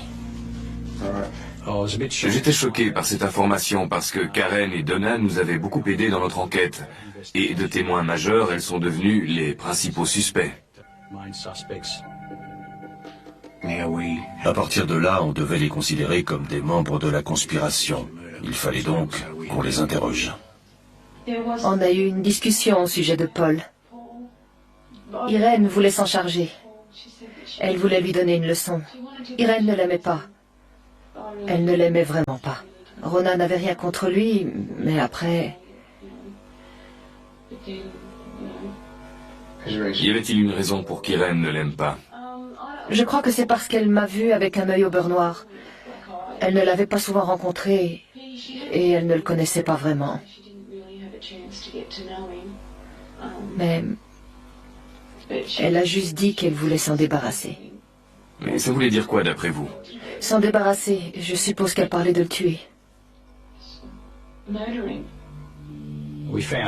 J'étais choqué par cette information parce que Karen et Donna nous avaient beaucoup aidés dans notre enquête. Et de témoins majeurs, elles sont devenues les principaux suspects. À partir de là, on devait les considérer comme des membres de la conspiration. Il fallait donc qu'on les interroge. On a eu une discussion au sujet de Paul. Irène voulait s'en charger. Elle voulait lui donner une leçon. Irène ne l'aimait pas. Elle ne l'aimait vraiment pas. Rona n'avait rien contre lui, mais après... Y avait-il une raison pour qu'Irène ne l'aime pas? Je crois que c'est parce qu'elle m'a vu avec un œil au beurre noir. Elle ne l'avait pas souvent rencontré et elle ne le connaissait pas vraiment. Mais elle a juste dit qu'elle voulait s'en débarrasser. Mais ça voulait dire quoi d'après vous? S'en débarrasser, je suppose qu'elle parlait de le tuer.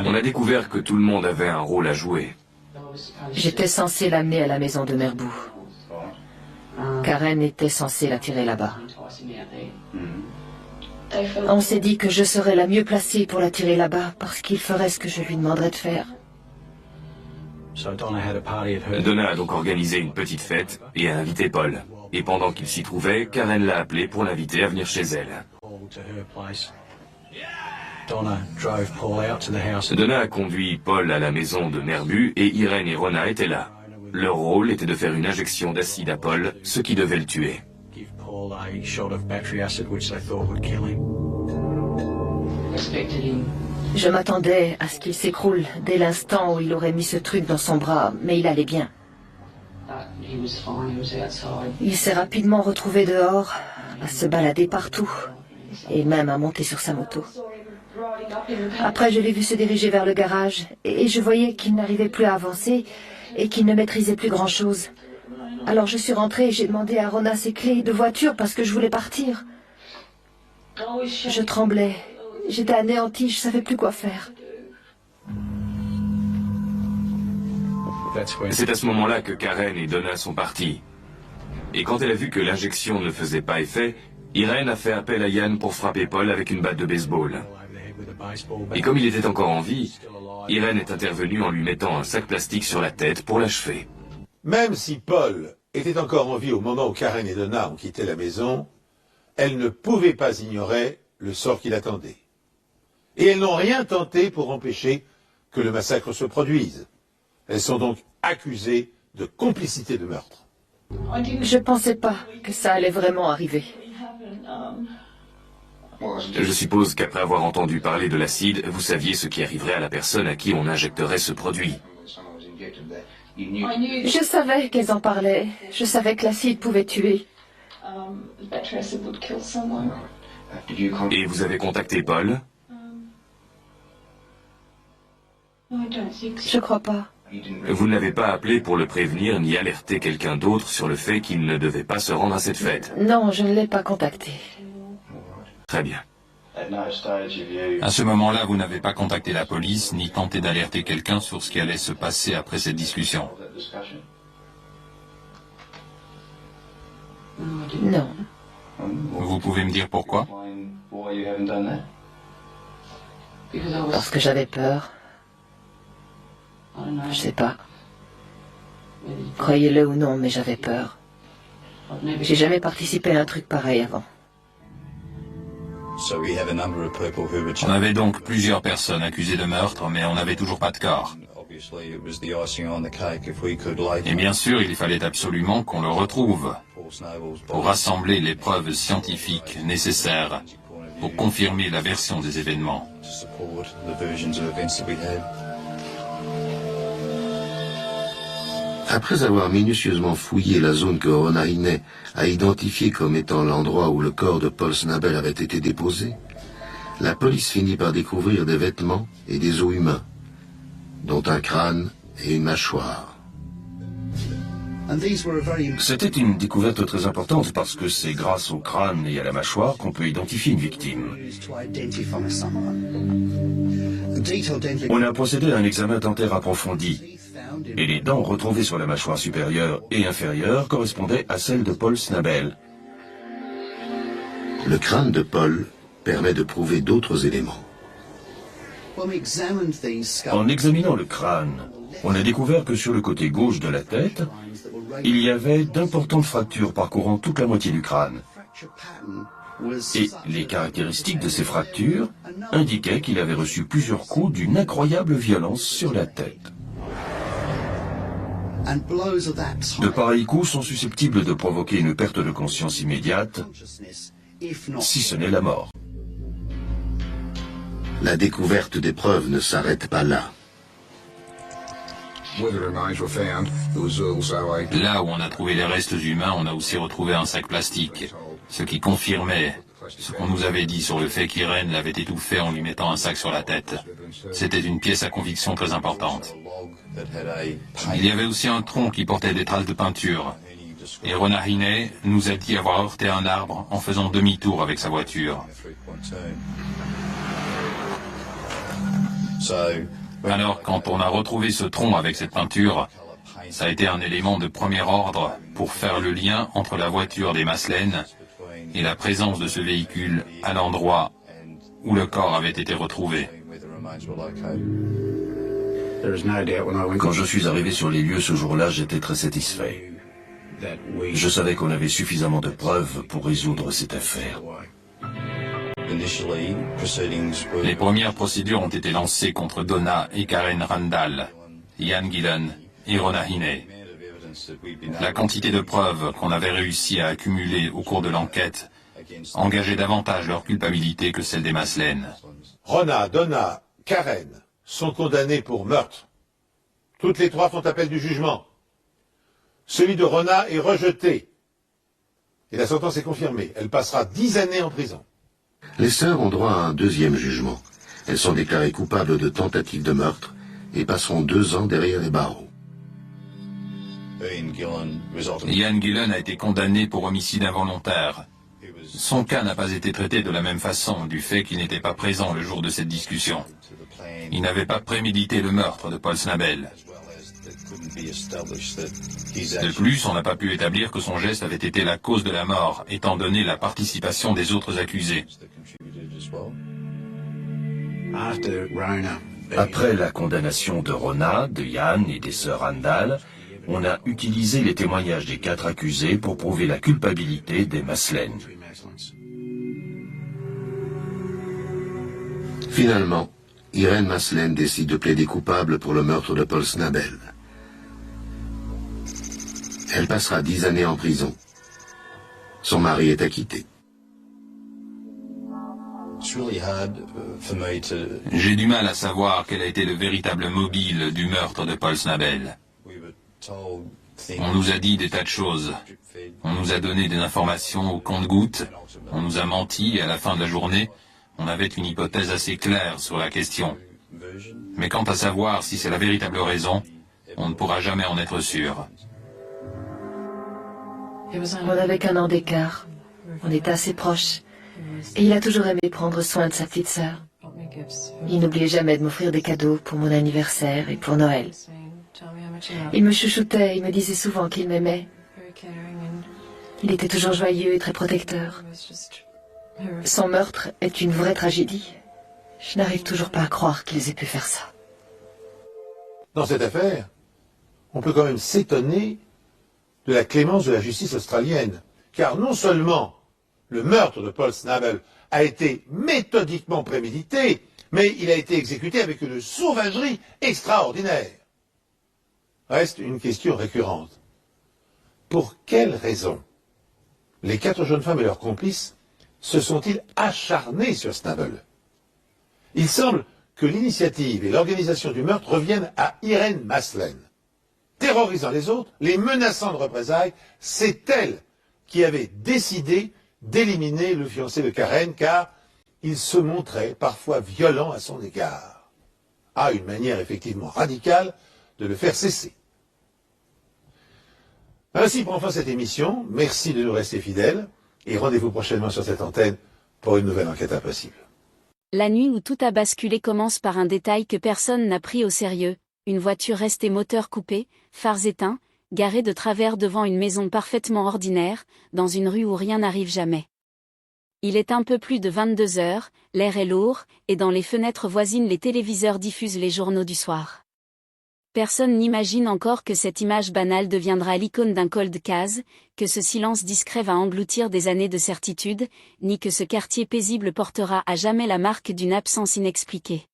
On a découvert que tout le monde avait un rôle à jouer. J'étais censée l'amener à la maison de Merbou. Karen était censée l'attirer là-bas. On s'est dit que je serais la mieux placée pour l'attirer là-bas parce qu'il ferait ce que je lui demanderais de faire. Donna a donc organisé une petite fête et a invité Paul. Et pendant qu'il s'y trouvait, Karen l'a appelé pour l'inviter à venir chez elle. Donna a conduit Paul à la maison de Merbou et Irène et Rona étaient là. Leur rôle était de faire une injection d'acide à Paul, ce qui devait le tuer. Je m'attendais à ce qu'il s'écroule dès l'instant où il aurait mis ce truc dans son bras, mais il allait bien. Il s'est rapidement retrouvé dehors, à se balader partout, et même à monter sur sa moto. Après, je l'ai vu se diriger vers le garage, et je voyais qu'il n'arrivait plus à avancer, et qu'il ne maîtrisait plus grand-chose. Alors je suis rentrée et j'ai demandé à Rona ses clés de voiture parce que je voulais partir. Je tremblais, j'étais anéantie, je savais plus quoi faire. C'est à ce moment-là que Karen et Donna sont partis. Et quand elle a vu que l'injection ne faisait pas effet, Irène a fait appel à Jan pour frapper Paul avec une batte de baseball. Et comme il était encore en vie, Irène est intervenue en lui mettant un sac plastique sur la tête pour l'achever. Même si Paul était encore en vie au moment où Karen et Donna ont quitté la maison, elles ne pouvaient pas ignorer le sort qui l'attendait. Et elles n'ont rien tenté pour empêcher que le massacre se produise. Elles sont donc accusées de complicité de meurtre. Je pensais pas que ça allait vraiment arriver. Je suppose qu'après avoir entendu parler de l'acide, vous saviez ce qui arriverait à la personne à qui on injecterait ce produit. Je savais qu'elles en parlaient. Je savais que l'acide pouvait tuer. Et vous avez contacté Paul? Je crois pas. Vous ne l'avez pas appelé pour le prévenir ni alerter quelqu'un d'autre sur le fait qu'il ne devait pas se rendre à cette fête? Non, je ne l'ai pas contacté. Très bien. À ce moment-là, vous n'avez pas contacté la police, ni tenté d'alerter quelqu'un sur ce qui allait se passer après cette discussion. Non. Vous pouvez me dire pourquoi? Parce que j'avais peur. Je sais pas. Croyez-le ou non, mais j'avais peur. J'ai jamais participé à un truc pareil avant. On avait donc plusieurs personnes accusées de meurtre, mais on n'avait toujours pas de corps. Et bien sûr, il fallait absolument qu'on le retrouve pour rassembler les preuves scientifiques nécessaires pour confirmer la version des événements. Après avoir minutieusement fouillé la zone que Ronahine a identifiée comme étant l'endroit où le corps de Paul Snabel avait été déposé, la police finit par découvrir des vêtements et des os humains, dont un crâne et une mâchoire. C'était une découverte très importante parce que c'est grâce au crâne et à la mâchoire qu'on peut identifier une victime. On a procédé à un examen dentaire approfondi et les dents retrouvées sur la mâchoire supérieure et inférieure correspondaient à celles de Paul Snabel. Le crâne de Paul permet de prouver d'autres éléments. En examinant le crâne, on a découvert que sur le côté gauche de la tête, il y avait d'importantes fractures parcourant toute la moitié du crâne. Et les caractéristiques de ces fractures indiquaient qu'il avait reçu plusieurs coups d'une incroyable violence sur la tête. De pareils coups sont susceptibles de provoquer une perte de conscience immédiate, si ce n'est la mort. La découverte des preuves ne s'arrête pas là. Là où on a trouvé les restes humains, on a aussi retrouvé un sac plastique, ce qui confirmait ce qu'on nous avait dit sur le fait qu'Irène l'avait étouffé en lui mettant un sac sur la tête. C'était une pièce à conviction très importante. Il y avait aussi un tronc qui portait des traces de peinture. Et Ronahine nous a dit avoir heurté un arbre en faisant demi-tour avec sa voiture. Alors, quand on a retrouvé ce tronc avec cette peinture, ça a été un élément de premier ordre pour faire le lien entre la voiture des Maslènes et la présence de ce véhicule à l'endroit où le corps avait été retrouvé. Quand je suis arrivé sur les lieux ce jour-là, j'étais très satisfait. Je savais qu'on avait suffisamment de preuves pour résoudre cette affaire. Les premières procédures ont été lancées contre Donna et Karen Randall, Ian Gillan et Ronahine. La quantité de preuves qu'on avait réussi à accumuler au cours de l'enquête engageait davantage leur culpabilité que celle des Maslènes. Rona, Donna, Karen sont condamnés pour meurtre. Toutes les trois font appel du jugement. Celui de Rona est rejeté. Et la sentence est confirmée. Elle passera 10 années en prison. Les sœurs ont droit à un deuxième jugement. Elles sont déclarées coupables de tentative de meurtre et passeront 2 ans derrière les barreaux. Ian Gillan a été condamné pour homicide involontaire. Son cas n'a pas été traité de la même façon du fait qu'il n'était pas présent le jour de cette discussion. Il n'avait pas prémédité le meurtre de Paul Snabel. De plus, on n'a pas pu établir que son geste avait été la cause de la mort, étant donné la participation des autres accusés. Après la condamnation de Rona, de Ian et des sœurs Randall, on a utilisé les témoignages des 4 accusés pour prouver la culpabilité des Maslènes. Finalement, Irène Maslène décide de plaider coupable pour le meurtre de Paul Snabel. Elle passera 10 années en prison. Son mari est acquitté. J'ai du mal à savoir quel a été le véritable mobile du meurtre de Paul Snabel. On nous a dit des tas de choses. On nous a donné des informations au compte-gouttes. On nous a menti et à la fin de la journée, on avait une hypothèse assez claire sur la question. Mais quant à savoir si c'est la véritable raison, on ne pourra jamais en être sûr. On n'avait qu'1 an d'écart. On était assez proches. Et il a toujours aimé prendre soin de sa petite sœur. Il n'oubliait jamais de m'offrir des cadeaux pour mon anniversaire et pour Noël. Il me chouchoutait, il me disait souvent qu'il m'aimait. Il était toujours joyeux et très protecteur. Son meurtre est une vraie tragédie. Je n'arrive toujours pas à croire qu'ils aient pu faire ça. Dans cette affaire, on peut quand même s'étonner de la clémence de la justice australienne. Car non seulement le meurtre de Paul Snabel a été méthodiquement prémédité, mais il a été exécuté avec une sauvagerie extraordinaire. Reste une question récurrente. Pour quelle raison les 4 jeunes femmes et leurs complices se sont-ils acharnés sur Snabel? Il semble que l'initiative et l'organisation du meurtre reviennent à Irene Maslen. Terrorisant les autres, les menaçant de représailles, c'est elle qui avait décidé d'éliminer le fiancé de Karen car il se montrait parfois violent à son égard. À une manière effectivement radicale de le faire cesser. Ainsi prend fin cette émission. Merci de nous rester fidèles et rendez-vous prochainement sur cette antenne pour une nouvelle enquête impossible. La nuit où tout a basculé commence par un détail que personne n'a pris au sérieux, une voiture restée moteur coupé, phares éteints, garée de travers devant une maison parfaitement ordinaire, dans une rue où rien n'arrive jamais. Il est un peu plus de 22 heures, l'air est lourd, et dans les fenêtres voisines les téléviseurs diffusent les journaux du soir. Personne n'imagine encore que cette image banale deviendra l'icône d'un cold case, que ce silence discret va engloutir des années de certitude, ni que ce quartier paisible portera à jamais la marque d'une absence inexpliquée.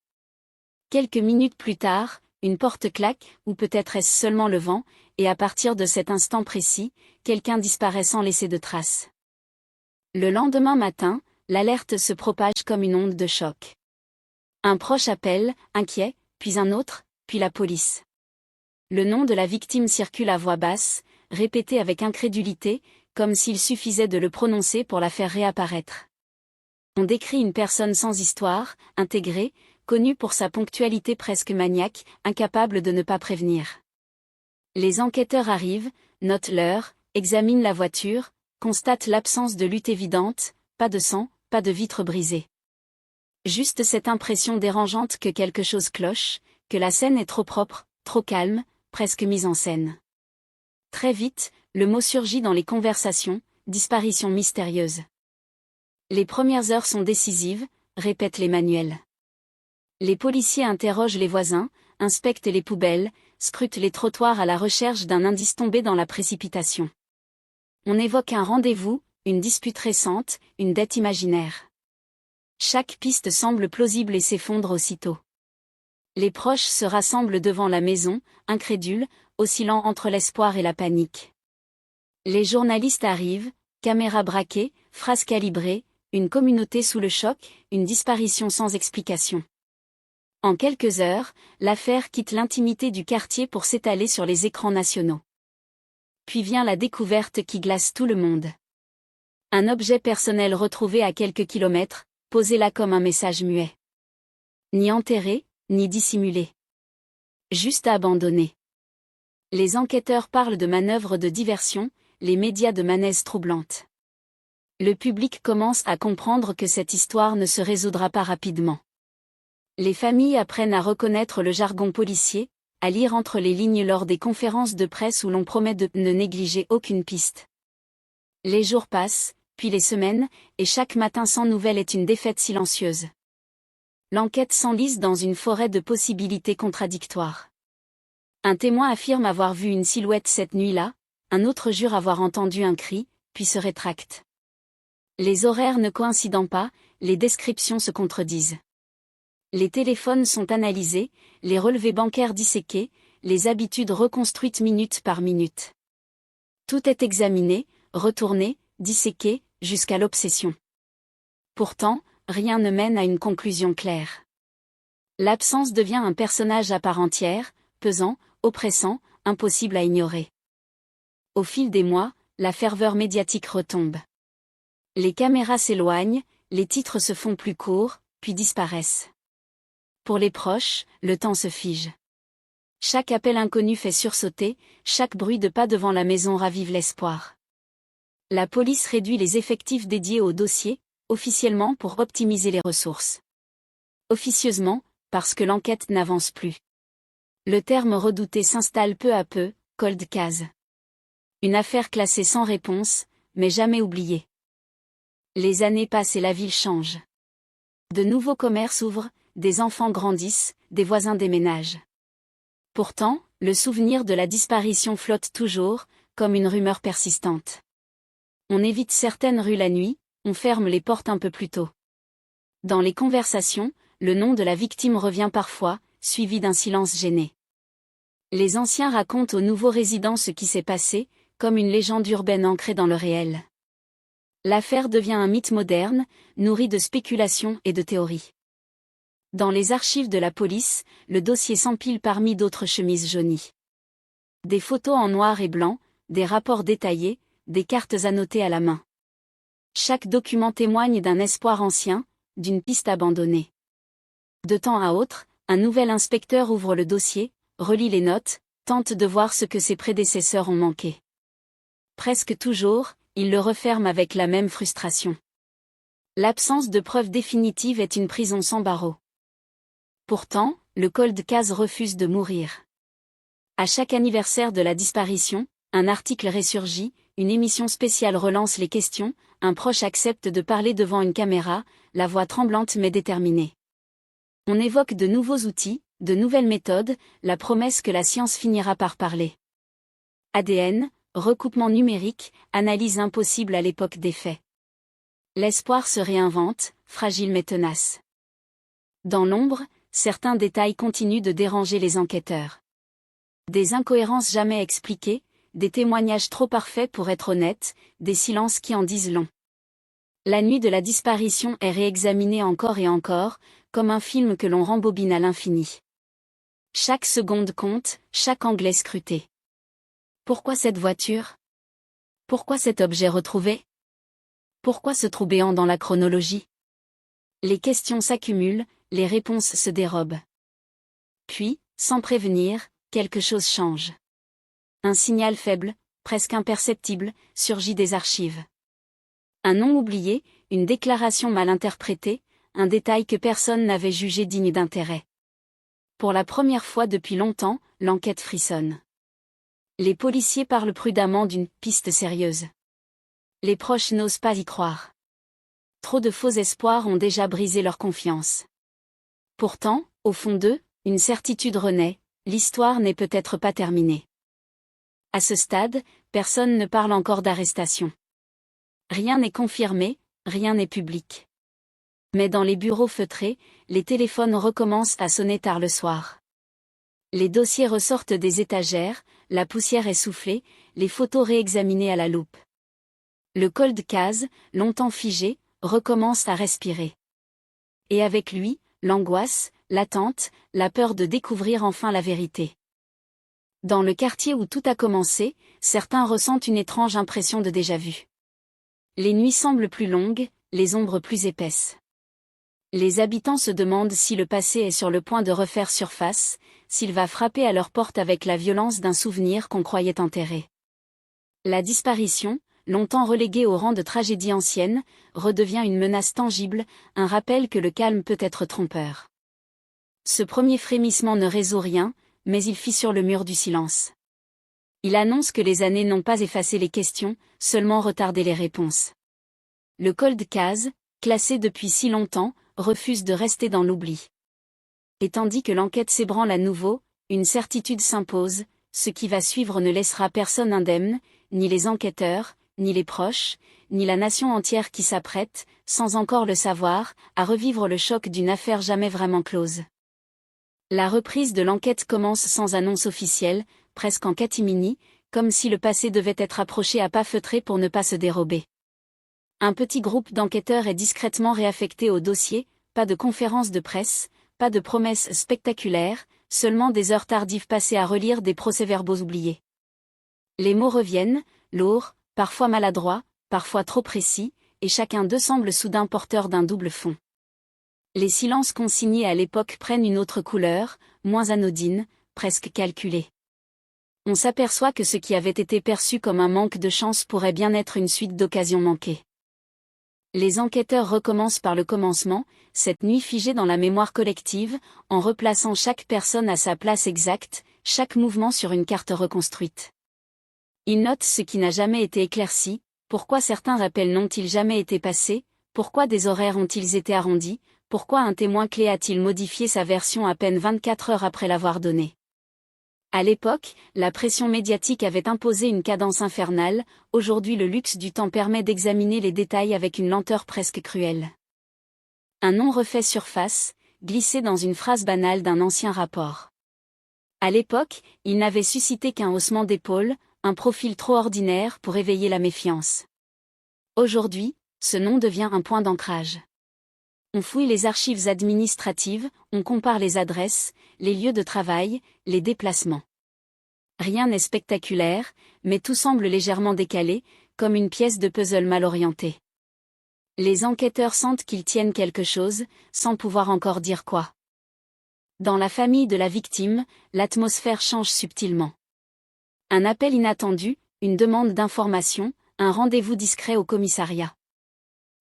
Quelques minutes plus tard, une porte claque, ou peut-être est-ce seulement le vent, et à partir de cet instant précis, quelqu'un disparaît sans laisser de traces. Le lendemain matin, l'alerte se propage comme une onde de choc. Un proche appelle, inquiet, puis un autre, puis la police. Le nom de la victime circule à voix basse, répété avec incrédulité, comme s'il suffisait de le prononcer pour la faire réapparaître. On décrit une personne sans histoire, intégrée, connue pour sa ponctualité presque maniaque, incapable de ne pas prévenir. Les enquêteurs arrivent, notent l'heure, examinent la voiture, constatent l'absence de lutte évidente, pas de sang, pas de vitre brisée. Juste cette impression dérangeante que quelque chose cloche, que la scène est trop propre, trop calme, presque mise en scène. Très vite, le mot surgit dans les conversations, disparition mystérieuse. Les premières heures sont décisives, répètent les manuels. Les policiers interrogent les voisins, inspectent les poubelles, scrutent les trottoirs à la recherche d'un indice tombé dans la précipitation. On évoque un rendez-vous, une dispute récente, une dette imaginaire. Chaque piste semble plausible et s'effondre aussitôt. Les proches se rassemblent devant la maison, incrédules, oscillant entre l'espoir et la panique. Les journalistes arrivent, caméras braquées, phrases calibrées, une communauté sous le choc, une disparition sans explication. En quelques heures, l'affaire quitte l'intimité du quartier pour s'étaler sur les écrans nationaux. Puis vient la découverte qui glace tout le monde. Un objet personnel retrouvé à quelques kilomètres, posé là comme un message muet. Ni enterré, ni dissimulé. Juste abandonné. Les enquêteurs parlent de manœuvres de diversion, les médias de manaises troublantes. Le public commence à comprendre que cette histoire ne se résoudra pas rapidement. Les familles apprennent à reconnaître le jargon policier, à lire entre les lignes lors des conférences de presse où l'on promet de ne négliger aucune piste. Les jours passent, puis les semaines, et chaque matin sans nouvelles est une défaite silencieuse. L'enquête s'enlise dans une forêt de possibilités contradictoires. Un témoin affirme avoir vu une silhouette cette nuit-là, un autre jure avoir entendu un cri, puis se rétracte. Les horaires ne coïncidant pas, les descriptions se contredisent. Les téléphones sont analysés, les relevés bancaires disséqués, les habitudes reconstruites minute par minute. Tout est examiné, retourné, disséqué, jusqu'à l'obsession. Pourtant, rien ne mène à une conclusion claire. L'absence devient un personnage à part entière, pesant, oppressant, impossible à ignorer. Au fil des mois, la ferveur médiatique retombe. Les caméras s'éloignent, les titres se font plus courts, puis disparaissent. Pour les proches, le temps se fige. Chaque appel inconnu fait sursauter, chaque bruit de pas devant la maison ravive l'espoir. La police réduit les effectifs dédiés au dossier, officiellement pour optimiser les ressources. Officieusement, parce que l'enquête n'avance plus. Le terme redouté s'installe peu à peu, cold case. Une affaire classée sans réponse, mais jamais oubliée. Les années passent et la ville change. De nouveaux commerces ouvrent, des enfants grandissent, des voisins déménagent. Pourtant, le souvenir de la disparition flotte toujours, comme une rumeur persistante. On évite certaines rues la nuit, on ferme les portes un peu plus tôt. Dans les conversations, le nom de la victime revient parfois, suivi d'un silence gêné. Les anciens racontent aux nouveaux résidents ce qui s'est passé, comme une légende urbaine ancrée dans le réel. L'affaire devient un mythe moderne, nourri de spéculations et de théories. Dans les archives de la police, le dossier s'empile parmi d'autres chemises jaunies. Des photos en noir et blanc, des rapports détaillés, des cartes annotées à la main. Chaque document témoigne d'un espoir ancien, d'une piste abandonnée. De temps à autre, un nouvel inspecteur ouvre le dossier, relit les notes, tente de voir ce que ses prédécesseurs ont manqué. Presque toujours, il le referme avec la même frustration. L'absence de preuves définitives est une prison sans barreaux. Pourtant, le cold case refuse de mourir. À chaque anniversaire de la disparition, un article ressurgit, une émission spéciale relance les questions, un proche accepte de parler devant une caméra, la voix tremblante mais déterminée. On évoque de nouveaux outils, de nouvelles méthodes, la promesse que la science finira par parler. ADN, recoupement numérique, analyse impossible à l'époque des faits. L'espoir se réinvente, fragile mais tenace. Dans l'ombre, certains détails continuent de déranger les enquêteurs. Des incohérences jamais expliquées, des témoignages trop parfaits pour être honnêtes, des silences qui en disent long. La nuit de la disparition est réexaminée encore et encore, comme un film que l'on rembobine à l'infini. Chaque seconde compte, chaque angle est scruté. Pourquoi cette voiture? Pourquoi cet objet retrouvé? Pourquoi ce trou béant dans la chronologie? Les questions s'accumulent, les réponses se dérobent. Puis, sans prévenir, quelque chose change. Un signal faible, presque imperceptible, surgit des archives. Un nom oublié, une déclaration mal interprétée, un détail que personne n'avait jugé digne d'intérêt. Pour la première fois depuis longtemps, l'enquête frissonne. Les policiers parlent prudemment d'une piste sérieuse. Les proches n'osent pas y croire. Trop de faux espoirs ont déjà brisé leur confiance. Pourtant, au fond d'eux, une certitude renaît, l'histoire n'est peut-être pas terminée. À ce stade, personne ne parle encore d'arrestation. Rien n'est confirmé, rien n'est public. Mais dans les bureaux feutrés, les téléphones recommencent à sonner tard le soir. Les dossiers ressortent des étagères, la poussière est soufflée, les photos réexaminées à la loupe. Le cold case, longtemps figé, recommence à respirer. Et avec lui, l'angoisse, l'attente, la peur de découvrir enfin la vérité. Dans le quartier où tout a commencé, certains ressentent une étrange impression de déjà-vu. Les nuits semblent plus longues, les ombres plus épaisses. Les habitants se demandent si le passé est sur le point de refaire surface, s'il va frapper à leur porte avec la violence d'un souvenir qu'on croyait enterré. La disparition, longtemps reléguée au rang de tragédie ancienne, redevient une menace tangible, un rappel que le calme peut être trompeur. Ce premier frémissement ne résout rien, mais il fissure le mur du silence. Il annonce que les années n'ont pas effacé les questions, seulement retardé les réponses. Le cold case, classé depuis si longtemps, refuse de rester dans l'oubli. Et tandis que l'enquête s'ébranle à nouveau, une certitude s'impose, ce qui va suivre ne laissera personne indemne, ni les enquêteurs, ni les proches, ni la nation entière qui s'apprête, sans encore le savoir, à revivre le choc d'une affaire jamais vraiment close. La reprise de l'enquête commence sans annonce officielle, presque en catimini, comme si le passé devait être approché à pas feutrés pour ne pas se dérober. Un petit groupe d'enquêteurs est discrètement réaffecté au dossier, pas de conférence de presse, pas de promesses spectaculaires, seulement des heures tardives passées à relire des procès-verbaux oubliés. Les mots reviennent, lourds, parfois maladroits, parfois trop précis, et chacun d'eux semble soudain porteur d'un double fond. Les silences consignés à l'époque prennent une autre couleur, moins anodine, presque calculée. On s'aperçoit que ce qui avait été perçu comme un manque de chance pourrait bien être une suite d'occasions manquées. Les enquêteurs recommencent par le commencement, cette nuit figée dans la mémoire collective, en replaçant chaque personne à sa place exacte, chaque mouvement sur une carte reconstruite. Ils notent ce qui n'a jamais été éclairci, pourquoi certains rappels n'ont-ils jamais été passés, pourquoi des horaires ont-ils été arrondis, pourquoi un témoin clé a-t-il modifié sa version à peine 24 heures après l'avoir donnée. À l'époque, la pression médiatique avait imposé une cadence infernale, aujourd'hui le luxe du temps permet d'examiner les détails avec une lenteur presque cruelle. Un nom refait surface, glissé dans une phrase banale d'un ancien rapport. À l'époque, il n'avait suscité qu'un haussement d'épaules, un profil trop ordinaire pour éveiller la méfiance. Aujourd'hui, ce nom devient un point d'ancrage. On fouille les archives administratives, on compare les adresses, les lieux de travail, les déplacements. Rien n'est spectaculaire, mais tout semble légèrement décalé, comme une pièce de puzzle mal orientée. Les enquêteurs sentent qu'ils tiennent quelque chose, sans pouvoir encore dire quoi. Dans la famille de la victime, l'atmosphère change subtilement. Un appel inattendu, une demande d'information, un rendez-vous discret au commissariat.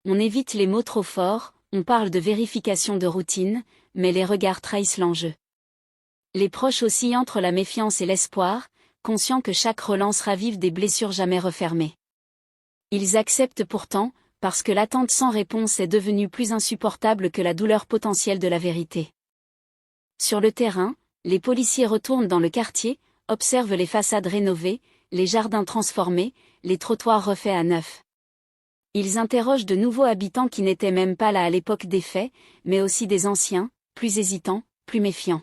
On évite les mots trop forts, on parle de vérification de routine, mais les regards trahissent l'enjeu. Les proches oscillent entre la méfiance et l'espoir, conscients que chaque relance ravive des blessures jamais refermées. Ils acceptent pourtant, parce que l'attente sans réponse est devenue plus insupportable que la douleur potentielle de la vérité. Sur le terrain, les policiers retournent dans le quartier, observent les façades rénovées, les jardins transformés, les trottoirs refaits à neuf. Ils interrogent de nouveaux habitants qui n'étaient même pas là à l'époque des faits, mais aussi des anciens, plus hésitants, plus méfiants.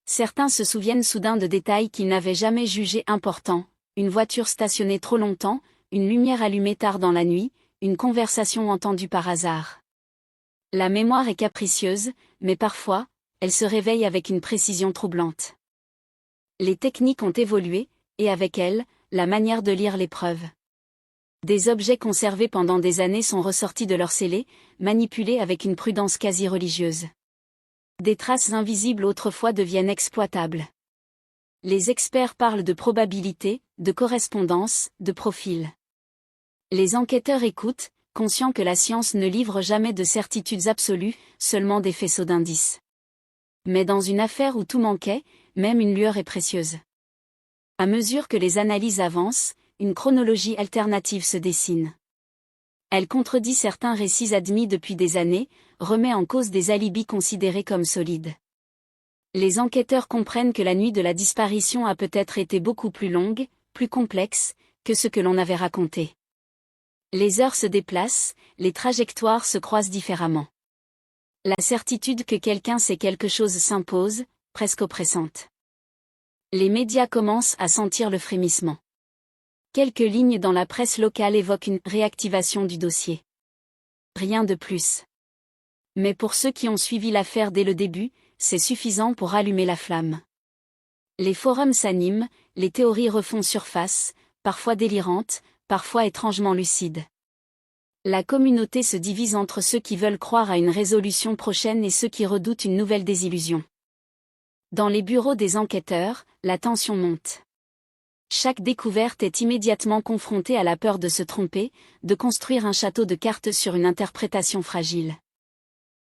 Certains se souviennent soudain de détails qu'ils n'avaient jamais jugés importants, une voiture stationnée trop longtemps, une lumière allumée tard dans la nuit, une conversation entendue par hasard. La mémoire est capricieuse, mais parfois, elle se réveille avec une précision troublante. Les techniques ont évolué, et avec elles, la manière de lire les preuves. Des objets conservés pendant des années sont ressortis de leur scellé, manipulés avec une prudence quasi religieuse. Des traces invisibles autrefois deviennent exploitables. Les experts parlent de probabilité, de correspondance, de profil. Les enquêteurs écoutent, conscients que la science ne livre jamais de certitudes absolues, seulement des faisceaux d'indices. Mais dans une affaire où tout manquait, même une lueur est précieuse. À mesure que les analyses avancent, une chronologie alternative se dessine. Elle contredit certains récits admis depuis des années, remet en cause des alibis considérés comme solides. Les enquêteurs comprennent que la nuit de la disparition a peut-être été beaucoup plus longue, plus complexe, que ce que l'on avait raconté. Les heures se déplacent, les trajectoires se croisent différemment. La certitude que quelqu'un sait quelque chose s'impose, presque oppressante. Les médias commencent à sentir le frémissement. Quelques lignes dans la presse locale évoquent une réactivation du dossier. Rien de plus. Mais pour ceux qui ont suivi l'affaire dès le début, c'est suffisant pour allumer la flamme. Les forums s'animent, les théories refont surface, parfois délirantes, parfois étrangement lucides. La communauté se divise entre ceux qui veulent croire à une résolution prochaine et ceux qui redoutent une nouvelle désillusion. Dans les bureaux des enquêteurs, la tension monte. Chaque découverte est immédiatement confrontée à la peur de se tromper, de construire un château de cartes sur une interprétation fragile.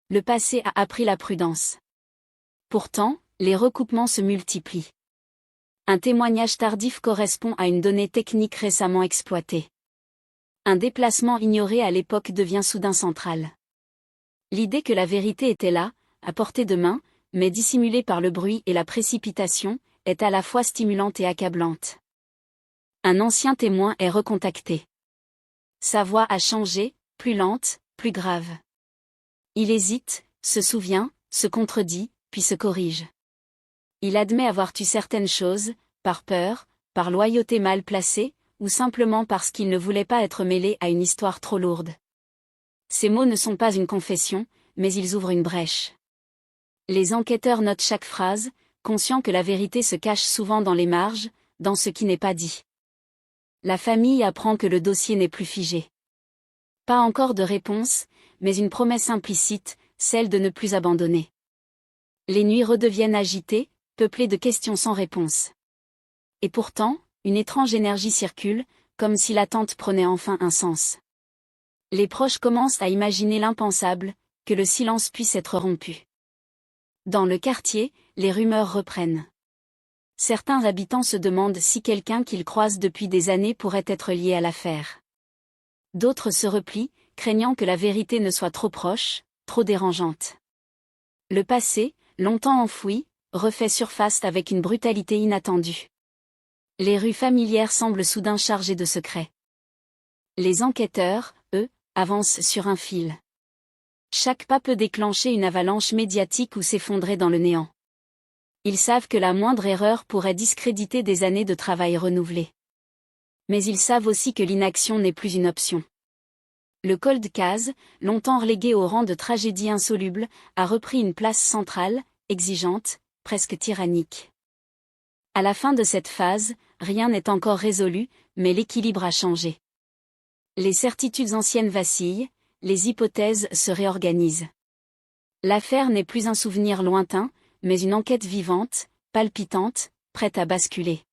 Le passé a appris la prudence. Pourtant, les recoupements se multiplient. Un témoignage tardif correspond à une donnée technique récemment exploitée. Un déplacement ignoré à l'époque devient soudain central. L'idée que la vérité était là, à portée de main, mais dissimulée par le bruit et la précipitation, est à la fois stimulante et accablante. Un ancien témoin est recontacté. Sa voix a changé, plus lente, plus grave. Il hésite, se souvient, se contredit, puis se corrige. Il admet avoir tué certaines choses, par peur, par loyauté mal placée, ou simplement parce qu'il ne voulait pas être mêlé à une histoire trop lourde. Ces mots ne sont pas une confession, mais ils ouvrent une brèche. Les enquêteurs notent chaque phrase, conscients que la vérité se cache souvent dans les marges, dans ce qui n'est pas dit. La famille apprend que le dossier n'est plus figé. Pas encore de réponse, mais une promesse implicite, celle de ne plus abandonner. Les nuits redeviennent agitées, peuplées de questions sans réponse. Et pourtant, une étrange énergie circule, comme si l'attente prenait enfin un sens. Les proches commencent à imaginer l'impensable, que le silence puisse être rompu. Dans le quartier, les rumeurs reprennent. Certains habitants se demandent si quelqu'un qu'ils croisent depuis des années pourrait être lié à l'affaire. D'autres se replient, craignant que la vérité ne soit trop proche, trop dérangeante. Le passé, longtemps enfoui, refait surface avec une brutalité inattendue. Les rues familières semblent soudain chargées de secrets. Les enquêteurs, eux, avancent sur un fil. Chaque pas peut déclencher une avalanche médiatique ou s'effondrer dans le néant. Ils savent que la moindre erreur pourrait discréditer des années de travail renouvelé. Mais ils savent aussi que l'inaction n'est plus une option. Le cold case, longtemps relégué au rang de tragédie insoluble, a repris une place centrale, exigeante, presque tyrannique. À la fin de cette phase, rien n'est encore résolu, mais l'équilibre a changé. Les certitudes anciennes vacillent, les hypothèses se réorganisent. L'affaire n'est plus un souvenir lointain, mais une enquête vivante, palpitante, prête à basculer.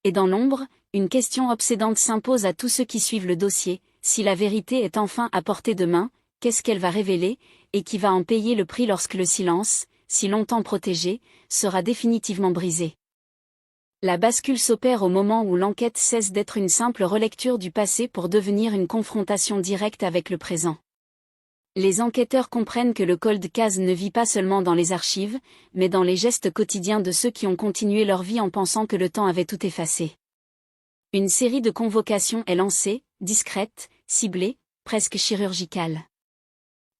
Et dans l'ombre, une question obsédante s'impose à tous ceux qui suivent le dossier: si la vérité est enfin à portée de main, qu'est-ce qu'elle va révéler, et qui va en payer le prix lorsque le silence, si longtemps protégé, sera définitivement brisé. La bascule s'opère au moment où l'enquête cesse d'être une simple relecture du passé pour devenir une confrontation directe avec le présent. Les enquêteurs comprennent que le cold case ne vit pas seulement dans les archives, mais dans les gestes quotidiens de ceux qui ont continué leur vie en pensant que le temps avait tout effacé. Une série de convocations est lancée, discrète, ciblée, presque chirurgicale.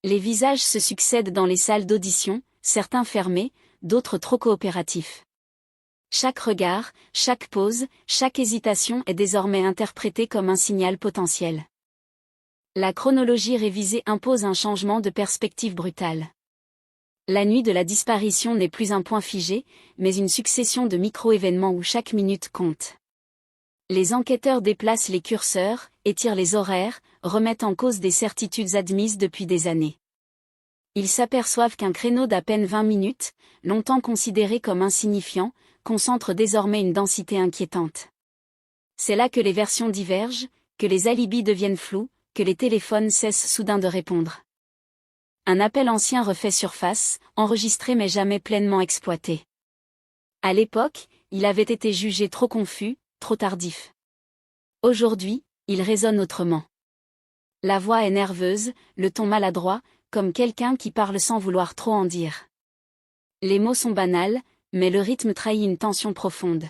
Les visages se succèdent dans les salles d'audition, certains fermés, d'autres trop coopératifs. Chaque regard, chaque pause, chaque hésitation est désormais interprétée comme un signal potentiel. La chronologie révisée impose un changement de perspective brutal. La nuit de la disparition n'est plus un point figé, mais une succession de micro-événements où chaque minute compte. Les enquêteurs déplacent les curseurs, étirent les horaires, remettent en cause des certitudes admises depuis des années. Ils s'aperçoivent qu'un créneau d'à peine 20 minutes, longtemps considéré comme insignifiant, concentre désormais une densité inquiétante. C'est là que les versions divergent, que les alibis deviennent flous, que les téléphones cessent soudain de répondre. Un appel ancien refait surface, enregistré mais jamais pleinement exploité. À l'époque, il avait été jugé trop confus, trop tardif. Aujourd'hui, il résonne autrement. La voix est nerveuse, le ton maladroit, comme quelqu'un qui parle sans vouloir trop en dire. Les mots sont banals, mais le rythme trahit une tension profonde.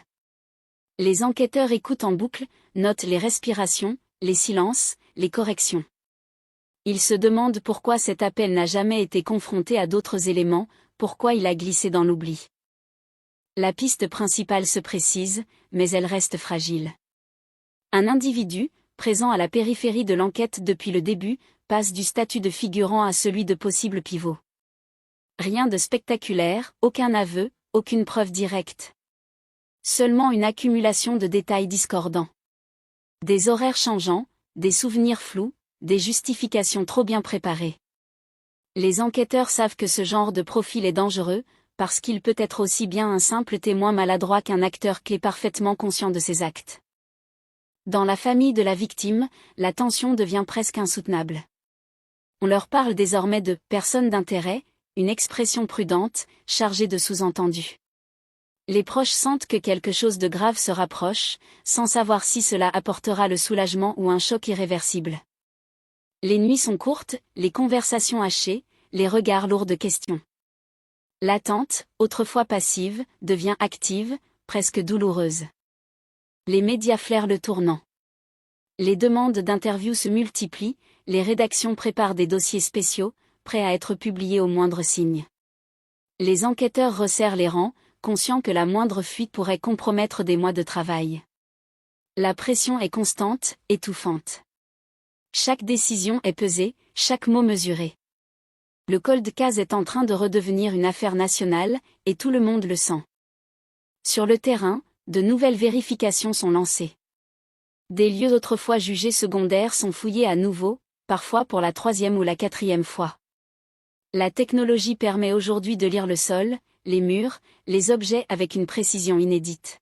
Les enquêteurs écoutent en boucle, notent les respirations, les silences, les corrections. Ils se demandent pourquoi cet appel n'a jamais été confronté à d'autres éléments, pourquoi il a glissé dans l'oubli. La piste principale se précise, mais elle reste fragile. Un individu, présent à la périphérie de l'enquête depuis le début, passe du statut de figurant à celui de possible pivot. Rien de spectaculaire, aucun aveu, aucune preuve directe. Seulement une accumulation de détails discordants. Des horaires changeants, des souvenirs flous, des justifications trop bien préparées. Les enquêteurs savent que ce genre de profil est dangereux, parce qu'il peut être aussi bien un simple témoin maladroit qu'un acteur clé parfaitement conscient de ses actes. Dans la famille de la victime, la tension devient presque insoutenable. On leur parle désormais de « personne d'intérêt », une expression prudente, chargée de sous-entendus. Les proches sentent que quelque chose de grave se rapproche, sans savoir si cela apportera le soulagement ou un choc irréversible. Les nuits sont courtes, les conversations hachées, les regards lourds de questions. L'attente, autrefois passive, devient active, presque douloureuse. Les médias flairent le tournant. Les demandes d'interviews se multiplient, les rédactions préparent des dossiers spéciaux, prêts à être publiés au moindre signe. Les enquêteurs resserrent les rangs, conscients que la moindre fuite pourrait compromettre des mois de travail. La pression est constante, étouffante. Chaque décision est pesée, chaque mot mesuré. Le cold case est en train de redevenir une affaire nationale, et tout le monde le sent. Sur le terrain, de nouvelles vérifications sont lancées. Des lieux autrefois jugés secondaires sont fouillés à nouveau, parfois pour la 3e ou la 4e fois. La technologie permet aujourd'hui de lire le sol, les murs, les objets avec une précision inédite.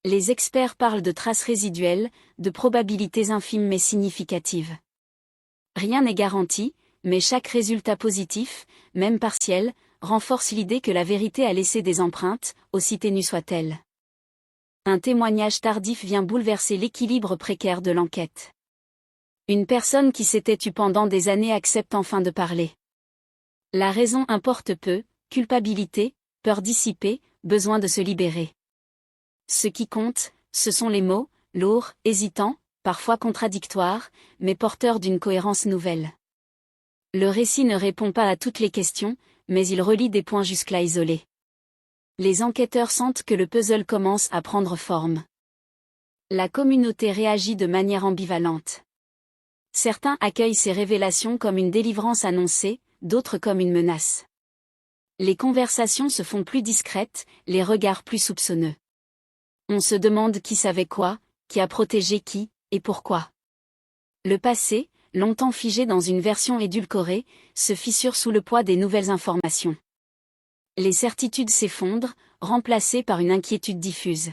Les experts parlent de traces résiduelles, de probabilités infimes mais significatives. Rien n'est garanti, mais chaque résultat positif, même partiel, renforce l'idée que la vérité a laissé des empreintes, aussi ténues soient-elles. Un témoignage tardif vient bouleverser l'équilibre précaire de l'enquête. Une personne qui s'était tue pendant des années accepte enfin de parler. La raison importe peu, culpabilité, peur dissipée, besoin de se libérer. Ce qui compte, ce sont les mots, lourds, hésitants, parfois contradictoires, mais porteurs d'une cohérence nouvelle. Le récit ne répond pas à toutes les questions, mais il relie des points jusque-là isolés. Les enquêteurs sentent que le puzzle commence à prendre forme. La communauté réagit de manière ambivalente. Certains accueillent ces révélations comme une délivrance annoncée, d'autres comme une menace. Les conversations se font plus discrètes, les regards plus soupçonneux. On se demande qui savait quoi, qui a protégé qui, et pourquoi. Le passé, longtemps figé dans une version édulcorée, se fissure sous le poids des nouvelles informations. Les certitudes s'effondrent, remplacées par une inquiétude diffuse.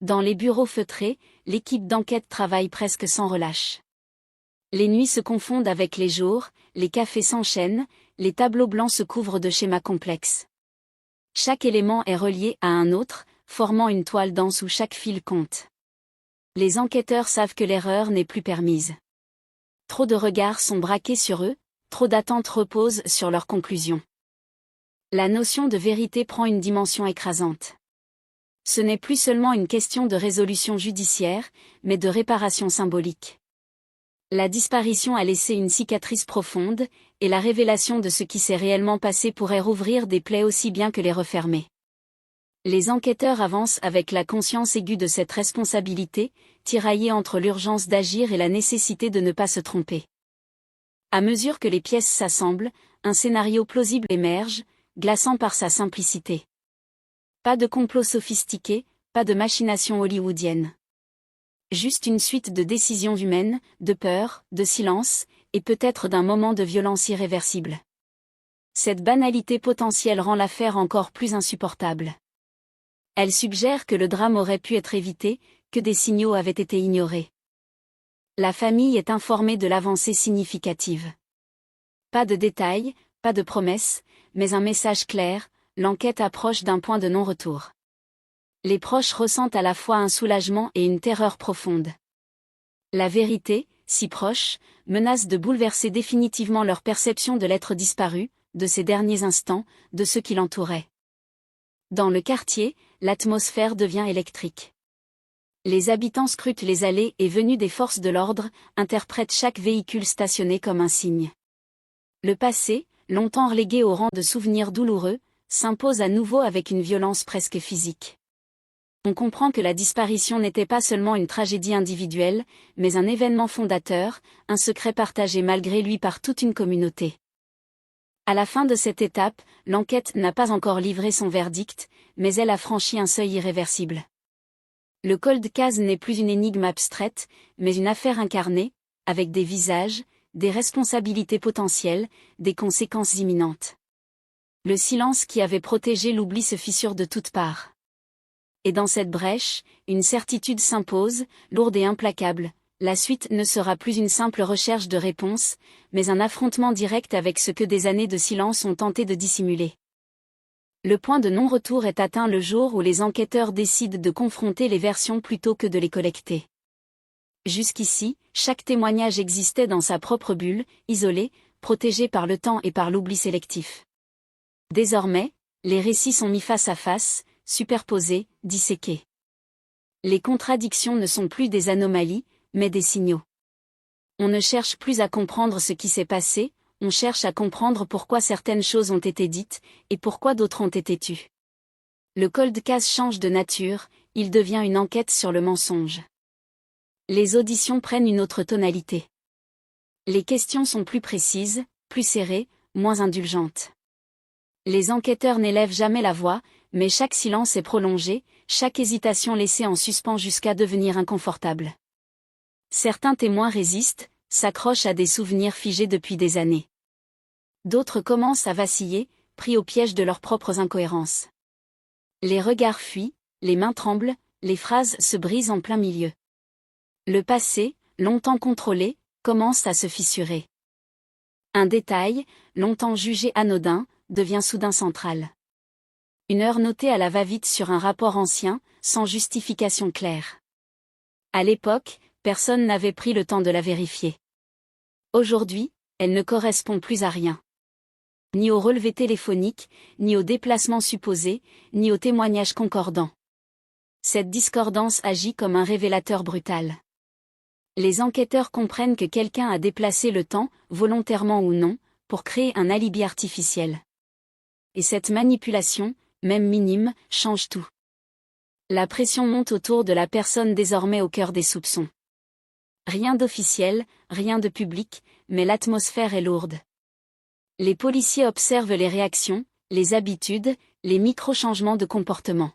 Dans les bureaux feutrés, l'équipe d'enquête travaille presque sans relâche. Les nuits se confondent avec les jours, les cafés s'enchaînent, les tableaux blancs se couvrent de schémas complexes. Chaque élément est relié à un autre, formant une toile dense où chaque fil compte. Les enquêteurs savent que l'erreur n'est plus permise. Trop de regards sont braqués sur eux, trop d'attentes reposent sur leurs conclusions. La notion de vérité prend une dimension écrasante. Ce n'est plus seulement une question de résolution judiciaire, mais de réparation symbolique. La disparition a laissé une cicatrice profonde, et la révélation de ce qui s'est réellement passé pourrait rouvrir des plaies aussi bien que les refermer. Les enquêteurs avancent avec la conscience aiguë de cette responsabilité, tiraillés entre l'urgence d'agir et la nécessité de ne pas se tromper. À mesure que les pièces s'assemblent, un scénario plausible émerge, glaçant par sa simplicité. Pas de complot sophistiqué, pas de machination hollywoodienne. Juste une suite de décisions humaines, de peur, de silence, et peut-être d'un moment de violence irréversible. Cette banalité potentielle rend l'affaire encore plus insupportable. Elle suggère que le drame aurait pu être évité, que des signaux avaient été ignorés. La famille est informée de l'avancée significative. Pas de détails, pas de promesses, mais un message clair, l'enquête approche d'un point de non-retour. Les proches ressentent à la fois un soulagement et une terreur profonde. La vérité, si proche, menace de bouleverser définitivement leur perception de l'être disparu, de ses derniers instants, de ce qui l'entourait. Dans le quartier, l'atmosphère devient électrique. Les habitants scrutent les allées et venues des forces de l'ordre, interprètent chaque véhicule stationné comme un signe. Le passé, longtemps relégué au rang de souvenirs douloureux, s'impose à nouveau avec une violence presque physique. On comprend que la disparition n'était pas seulement une tragédie individuelle, mais un événement fondateur, un secret partagé malgré lui par toute une communauté. À la fin de cette étape, l'enquête n'a pas encore livré son verdict, mais elle a franchi un seuil irréversible. Le cold case n'est plus une énigme abstraite, mais une affaire incarnée, avec des visages, des responsabilités potentielles, des conséquences imminentes. Le silence qui avait protégé l'oubli se fissure de toutes parts. Et dans cette brèche, une certitude s'impose, lourde et implacable. La suite ne sera plus une simple recherche de réponse, mais un affrontement direct avec ce que des années de silence ont tenté de dissimuler. Le point de non-retour est atteint le jour où les enquêteurs décident de confronter les versions plutôt que de les collecter. Jusqu'ici, chaque témoignage existait dans sa propre bulle, isolé, protégé par le temps et par l'oubli sélectif. Désormais, les récits sont mis face à face, superposés, disséqués. Les contradictions ne sont plus des anomalies, mais des signaux. On ne cherche plus à comprendre ce qui s'est passé, on cherche à comprendre pourquoi certaines choses ont été dites, et pourquoi d'autres ont été tues. Le cold case change de nature, il devient une enquête sur le mensonge. Les auditions prennent une autre tonalité. Les questions sont plus précises, plus serrées, moins indulgentes. Les enquêteurs n'élèvent jamais la voix, mais chaque silence est prolongé, chaque hésitation laissée en suspens jusqu'à devenir inconfortable. Certains témoins résistent, s'accrochent à des souvenirs figés depuis des années. D'autres commencent à vaciller, pris au piège de leurs propres incohérences. Les regards fuient, les mains tremblent, les phrases se brisent en plein milieu. Le passé, longtemps contrôlé, commence à se fissurer. Un détail, longtemps jugé anodin, devient soudain central. Une heure notée à la va-vite sur un rapport ancien, sans justification claire. À l'époque, personne n'avait pris le temps de la vérifier. Aujourd'hui, elle ne correspond plus à rien. Ni au relevé téléphonique, ni au déplacement supposé, ni au témoignage concordant. Cette discordance agit comme un révélateur brutal. Les enquêteurs comprennent que quelqu'un a déplacé le temps, volontairement ou non, pour créer un alibi artificiel. Et cette manipulation, même minime, change tout. La pression monte autour de la personne désormais au cœur des soupçons. Rien d'officiel, rien de public, mais l'atmosphère est lourde. Les policiers observent les réactions, les habitudes, les micro-changements de comportement.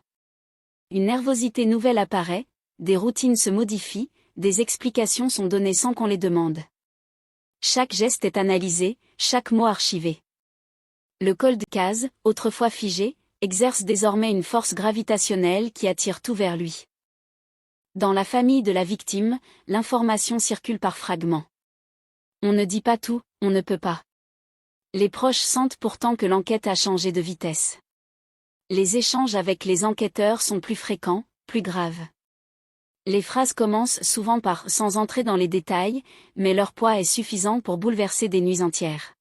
Une nervosité nouvelle apparaît, des routines se modifient, des explications sont données sans qu'on les demande. Chaque geste est analysé, chaque mot archivé. Le cold case, autrefois figé, exerce désormais une force gravitationnelle qui attire tout vers lui. Dans la famille de la victime, l'information circule par fragments. On ne dit pas tout, on ne peut pas. Les proches sentent pourtant que l'enquête a changé de vitesse. Les échanges avec les enquêteurs sont plus fréquents, plus graves. Les phrases commencent souvent par « sans entrer dans les détails », mais leur poids est suffisant pour bouleverser des nuits entières.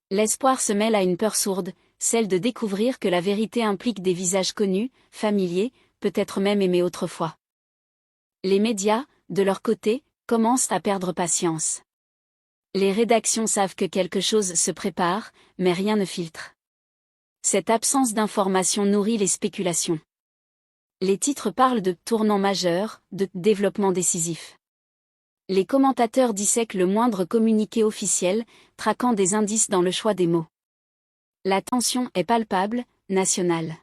L'espoir se mêle à une peur sourde, celle de découvrir que la vérité implique des visages connus, familiers, peut-être même aimés autrefois. Les médias, de leur côté, commencent à perdre patience. Les rédactions savent que quelque chose se prépare, mais rien ne filtre. Cette absence d'information nourrit les spéculations. Les titres parlent de « tournant majeur », de « développement décisif ». Les commentateurs dissèquent le moindre communiqué officiel, traquant des indices dans le choix des mots. La tension est palpable, nationale.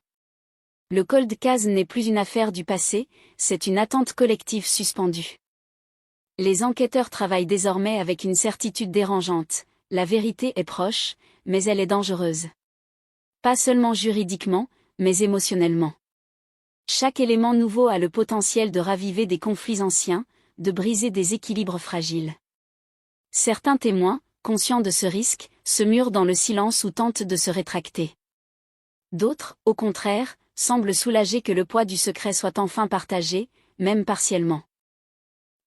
Le cold case n'est plus une affaire du passé, c'est une attente collective suspendue. Les enquêteurs travaillent désormais avec une certitude dérangeante, la vérité est proche, mais elle est dangereuse. Pas seulement juridiquement, mais émotionnellement. Chaque élément nouveau a le potentiel de raviver des conflits anciens, de briser des équilibres fragiles. Certains témoins, conscients de ce risque, se murent dans le silence ou tentent de se rétracter. D'autres, au contraire, semblent soulagés que le poids du secret soit enfin partagé, même partiellement.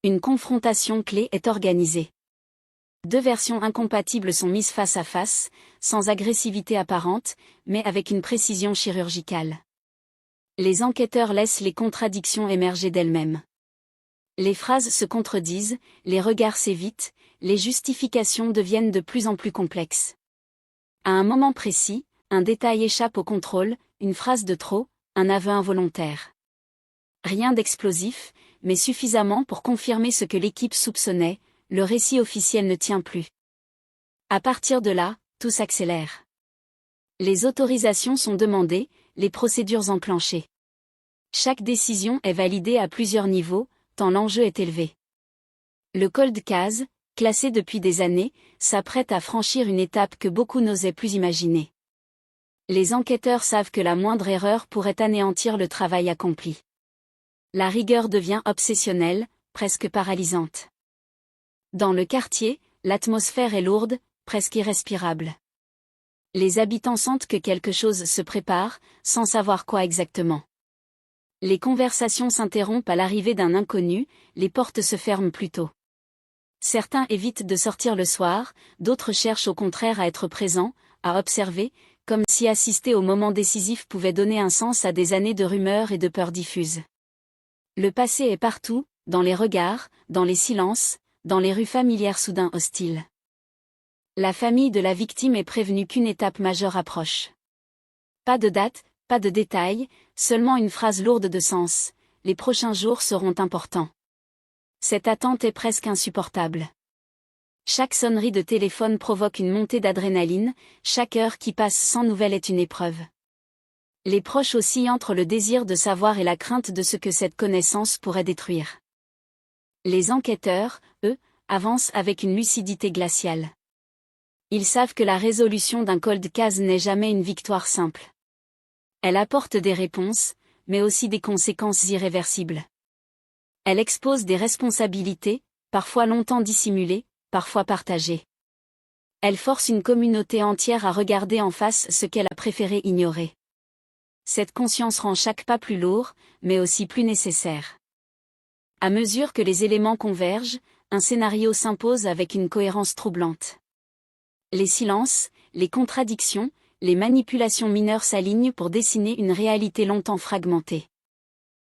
Une confrontation clé est organisée. Deux versions incompatibles sont mises face à face, sans agressivité apparente, mais avec une précision chirurgicale. Les enquêteurs laissent les contradictions émerger d'elles-mêmes. Les phrases se contredisent, les regards s'évitent, les justifications deviennent de plus en plus complexes. À un moment précis, un détail échappe au contrôle, une phrase de trop, un aveu involontaire. Rien d'explosif, mais suffisamment pour confirmer ce que l'équipe soupçonnait, le récit officiel ne tient plus. À partir de là, tout s'accélère. Les autorisations sont demandées, les procédures enclenchées. Chaque décision est validée à plusieurs niveaux, tant l'enjeu est élevé. Le cold case, classé depuis des années, s'apprête à franchir une étape que beaucoup n'osaient plus imaginer. Les enquêteurs savent que la moindre erreur pourrait anéantir le travail accompli. La rigueur devient obsessionnelle, presque paralysante. Dans le quartier, l'atmosphère est lourde, presque irrespirable. Les habitants sentent que quelque chose se prépare, sans savoir quoi exactement. Les conversations s'interrompent à l'arrivée d'un inconnu, les portes se ferment plus tôt. Certains évitent de sortir le soir, d'autres cherchent au contraire à être présents, à observer, comme si assister au moment décisif pouvait donner un sens à des années de rumeurs et de peurs diffuses. Le passé est partout, dans les regards, dans les silences, dans les rues familières soudain hostiles. La famille de la victime est prévenue qu'une étape majeure approche. Pas de date, pas de détails, seulement une phrase lourde de sens, les prochains jours seront importants. Cette attente est presque insupportable. Chaque sonnerie de téléphone provoque une montée d'adrénaline, chaque heure qui passe sans nouvelles est une épreuve. Les proches oscillent entre le désir de savoir et la crainte de ce que cette connaissance pourrait détruire. Les enquêteurs, eux, avancent avec une lucidité glaciale. Ils savent que la résolution d'un cold case n'est jamais une victoire simple. Elle apporte des réponses, mais aussi des conséquences irréversibles. Elle expose des responsabilités, parfois longtemps dissimulées, parfois partagées. Elle force une communauté entière à regarder en face ce qu'elle a préféré ignorer. Cette conscience rend chaque pas plus lourd, mais aussi plus nécessaire. À mesure que les éléments convergent, un scénario s'impose avec une cohérence troublante. Les silences, les contradictions, les manipulations mineures s'alignent pour dessiner une réalité longtemps fragmentée.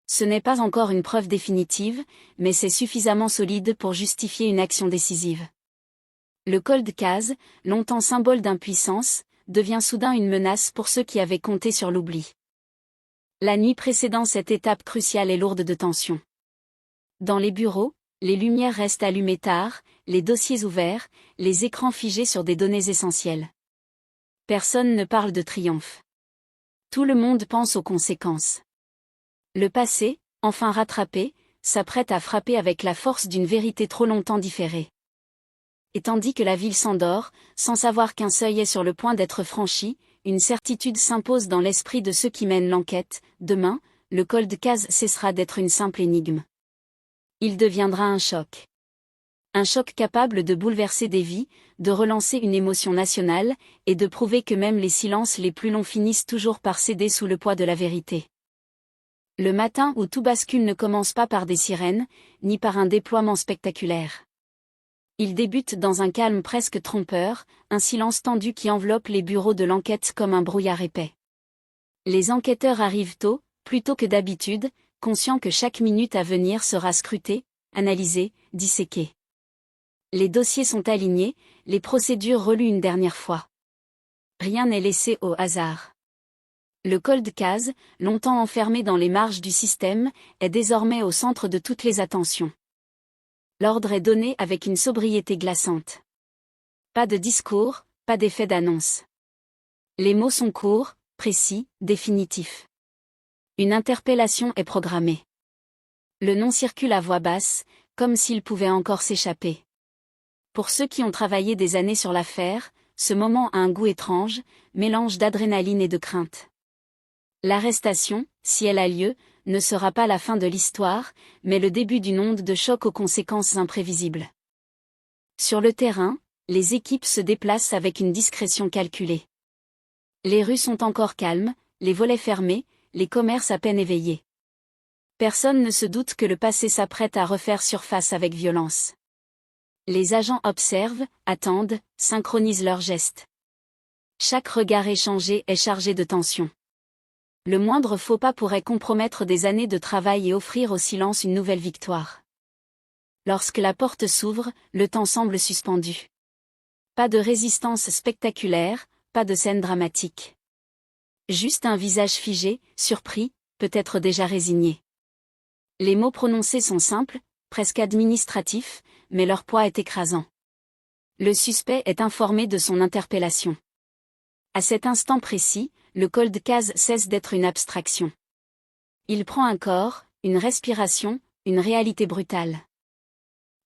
Ce n'est pas encore une preuve définitive, mais c'est suffisamment solide pour justifier une action décisive. Le cold case, longtemps symbole d'impuissance, devient soudain une menace pour ceux qui avaient compté sur l'oubli. La nuit précédant cette étape cruciale est lourde de tension. Dans les bureaux, les lumières restent allumées tard, les dossiers ouverts, les écrans figés sur des données essentielles. Personne ne parle de triomphe. Tout le monde pense aux conséquences. Le passé, enfin rattrapé, s'apprête à frapper avec la force d'une vérité trop longtemps différée. Et tandis que la ville s'endort, sans savoir qu'un seuil est sur le point d'être franchi, une certitude s'impose dans l'esprit de ceux qui mènent l'enquête: demain, le cold case cessera d'être une simple énigme. Il deviendra un choc. Un choc capable de bouleverser des vies, de relancer une émotion nationale, et de prouver que même les silences les plus longs finissent toujours par céder sous le poids de la vérité. Le matin où tout bascule ne commence pas par des sirènes, ni par un déploiement spectaculaire. Il débute dans un calme presque trompeur, un silence tendu qui enveloppe les bureaux de l'enquête comme un brouillard épais. Les enquêteurs arrivent tôt, plus tôt que d'habitude, conscients que chaque minute à venir sera scrutée, analysée, disséquée. Les dossiers sont alignés, les procédures relues une dernière fois. Rien n'est laissé au hasard. Le cold case, longtemps enfermé dans les marges du système, est désormais au centre de toutes les attentions. L'ordre est donné avec une sobriété glaçante. Pas de discours, pas d'effet d'annonce. Les mots sont courts, précis, définitifs. Une interpellation est programmée. Le nom circule à voix basse, comme s'il pouvait encore s'échapper. Pour ceux qui ont travaillé des années sur l'affaire, ce moment a un goût étrange, mélange d'adrénaline et de crainte. L'arrestation, si elle a lieu, ne sera pas la fin de l'histoire, mais le début d'une onde de choc aux conséquences imprévisibles. Sur le terrain, les équipes se déplacent avec une discrétion calculée. Les rues sont encore calmes, les volets fermés, les commerces à peine éveillés. Personne ne se doute que le passé s'apprête à refaire surface avec violence. Les agents observent, attendent, synchronisent leurs gestes. Chaque regard échangé est chargé de tension. Le moindre faux pas pourrait compromettre des années de travail et offrir au silence une nouvelle victoire. Lorsque la porte s'ouvre, le temps semble suspendu. Pas de résistance spectaculaire, pas de scène dramatique. Juste un visage figé, surpris, peut-être déjà résigné. Les mots prononcés sont simples, presque administratifs, mais leur poids est écrasant. Le suspect est informé de son interpellation. À cet instant précis, le cold case cesse d'être une abstraction. Il prend un corps, une respiration, une réalité brutale.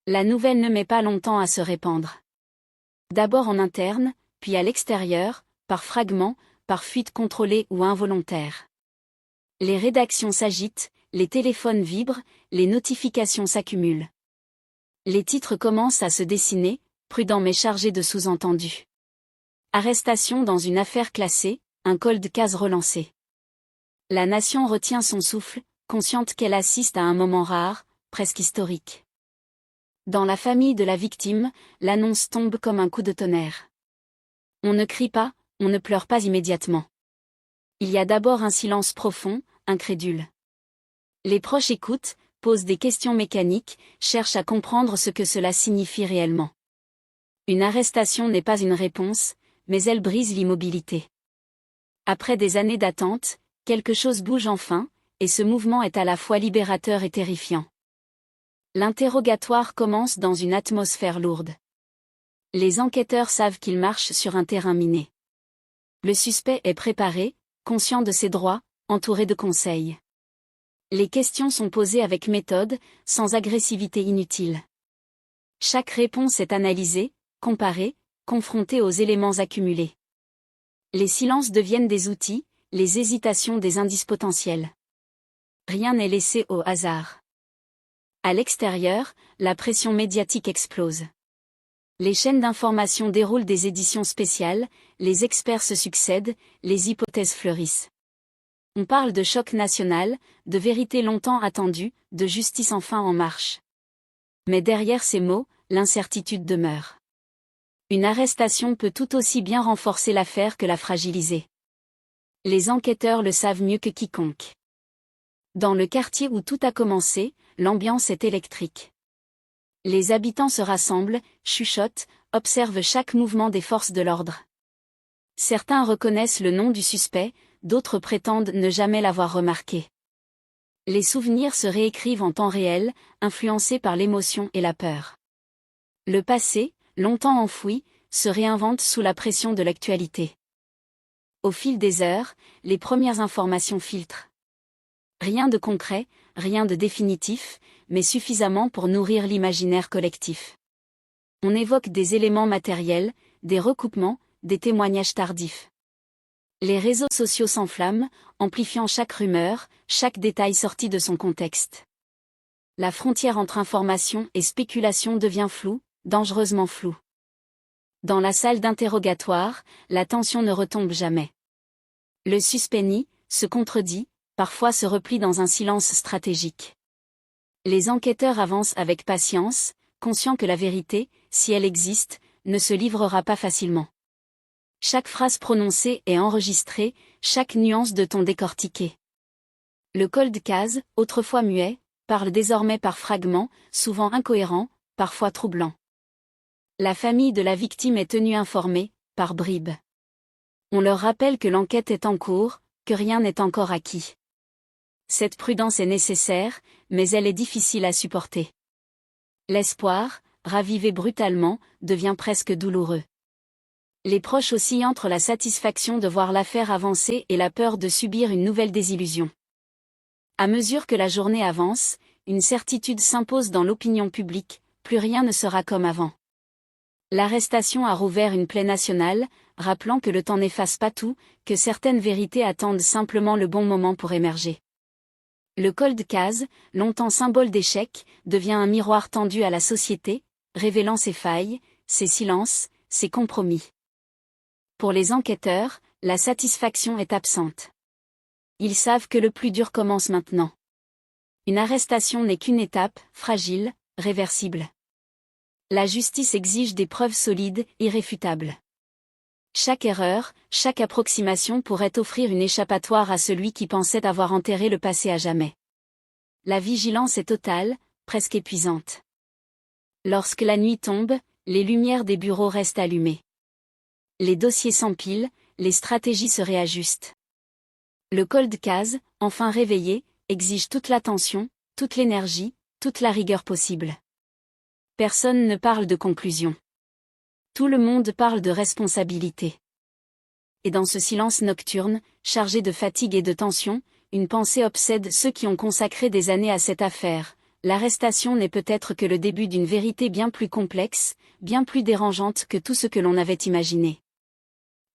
La nouvelle ne met pas longtemps à se répandre. D'abord en interne, puis à l'extérieur, par fragments, par fuites contrôlées ou involontaires. Les rédactions s'agitent, les téléphones vibrent, les notifications s'accumulent. Les titres commencent à se dessiner, prudents mais chargés de sous-entendus. Arrestation dans une affaire classée, un cold case relancé. La nation retient son souffle, consciente qu'elle assiste à un moment rare, presque historique. Dans la famille de la victime, l'annonce tombe comme un coup de tonnerre. On ne crie pas, on ne pleure pas immédiatement. Il y a d'abord un silence profond, incrédule. Les proches écoutent, posent des questions mécaniques, cherchent à comprendre ce que cela signifie réellement. Une arrestation n'est pas une réponse, mais elle brise l'immobilité. Après des années d'attente, quelque chose bouge enfin, et ce mouvement est à la fois libérateur et terrifiant. L'interrogatoire commence dans une atmosphère lourde. Les enquêteurs savent qu'ils marchent sur un terrain miné. Le suspect est préparé, conscient de ses droits, entouré de conseils. Les questions sont posées avec méthode, sans agressivité inutile. Chaque réponse est analysée, comparée, confrontés aux éléments accumulés. Les silences deviennent des outils, les hésitations des indices potentiels. Rien n'est laissé au hasard. À l'extérieur, la pression médiatique explose. Les chaînes d'information déroulent des éditions spéciales, les experts se succèdent, les hypothèses fleurissent. On parle de choc national, de vérité longtemps attendue, de justice enfin en marche. Mais derrière ces mots, l'incertitude demeure. Une arrestation peut tout aussi bien renforcer l'affaire que la fragiliser. Les enquêteurs le savent mieux que quiconque. Dans le quartier où tout a commencé, l'ambiance est électrique. Les habitants se rassemblent, chuchotent, observent chaque mouvement des forces de l'ordre. Certains reconnaissent le nom du suspect, d'autres prétendent ne jamais l'avoir remarqué. Les souvenirs se réécrivent en temps réel, influencés par l'émotion et la peur. Le passé, longtemps enfoui, se réinvente sous la pression de l'actualité. Au fil des heures, les premières informations filtrent. Rien de concret, rien de définitif, mais suffisamment pour nourrir l'imaginaire collectif. On évoque des éléments matériels, des recoupements, des témoignages tardifs. Les réseaux sociaux s'enflamment, amplifiant chaque rumeur, chaque détail sorti de son contexte. La frontière entre information et spéculation devient floue, dangereusement floue. Dans la salle d'interrogatoire, la tension ne retombe jamais. Le suspect nie, se contredit, parfois se replie dans un silence stratégique. Les enquêteurs avancent avec patience, conscients que la vérité, si elle existe, ne se livrera pas facilement. Chaque phrase prononcée est enregistrée, chaque nuance de ton décortiquée. Le cold case, autrefois muet, parle désormais par fragments, souvent incohérents, parfois troublants. La famille de la victime est tenue informée, par bribes. On leur rappelle que l'enquête est en cours, que rien n'est encore acquis. Cette prudence est nécessaire, mais elle est difficile à supporter. L'espoir, ravivé brutalement, devient presque douloureux. Les proches oscillent entre la satisfaction de voir l'affaire avancer et la peur de subir une nouvelle désillusion. À mesure que la journée avance, une certitude s'impose dans l'opinion publique, plus rien ne sera comme avant. L'arrestation a rouvert une plaie nationale, rappelant que le temps n'efface pas tout, que certaines vérités attendent simplement le bon moment pour émerger. Le cold case, longtemps symbole d'échec, devient un miroir tendu à la société, révélant ses failles, ses silences, ses compromis. Pour les enquêteurs, la satisfaction est absente. Ils savent que le plus dur commence maintenant. Une arrestation n'est qu'une étape, fragile, réversible. La justice exige des preuves solides, irréfutables. Chaque erreur, chaque approximation pourrait offrir une échappatoire à celui qui pensait avoir enterré le passé à jamais. La vigilance est totale, presque épuisante. Lorsque la nuit tombe, les lumières des bureaux restent allumées. Les dossiers s'empilent, les stratégies se réajustent. Le cold case, enfin réveillé, exige toute l'attention, toute l'énergie, toute la rigueur possible. Personne ne parle de conclusion. Tout le monde parle de responsabilité. Et dans ce silence nocturne, chargé de fatigue et de tension, une pensée obsède ceux qui ont consacré des années à cette affaire. L'arrestation n'est peut-être que le début d'une vérité bien plus complexe, bien plus dérangeante que tout ce que l'on avait imaginé.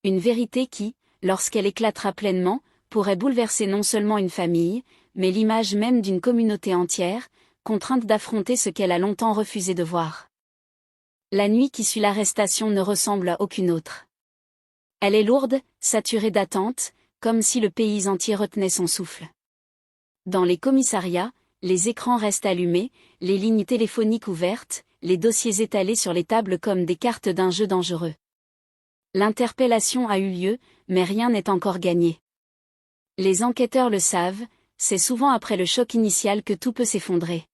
Une vérité qui, lorsqu'elle éclatera pleinement, pourrait bouleverser non seulement une famille, mais l'image même d'une communauté entière, contrainte d'affronter ce qu'elle a longtemps refusé de voir. La nuit qui suit l'arrestation ne ressemble à aucune autre. Elle est lourde, saturée d'attente, comme si le pays entier retenait son souffle. Dans les commissariats, les écrans restent allumés, les lignes téléphoniques ouvertes, les dossiers étalés sur les tables comme des cartes d'un jeu dangereux. L'interpellation a eu lieu, mais rien n'est encore gagné. Les enquêteurs le savent, c'est souvent après le choc initial que tout peut s'effondrer.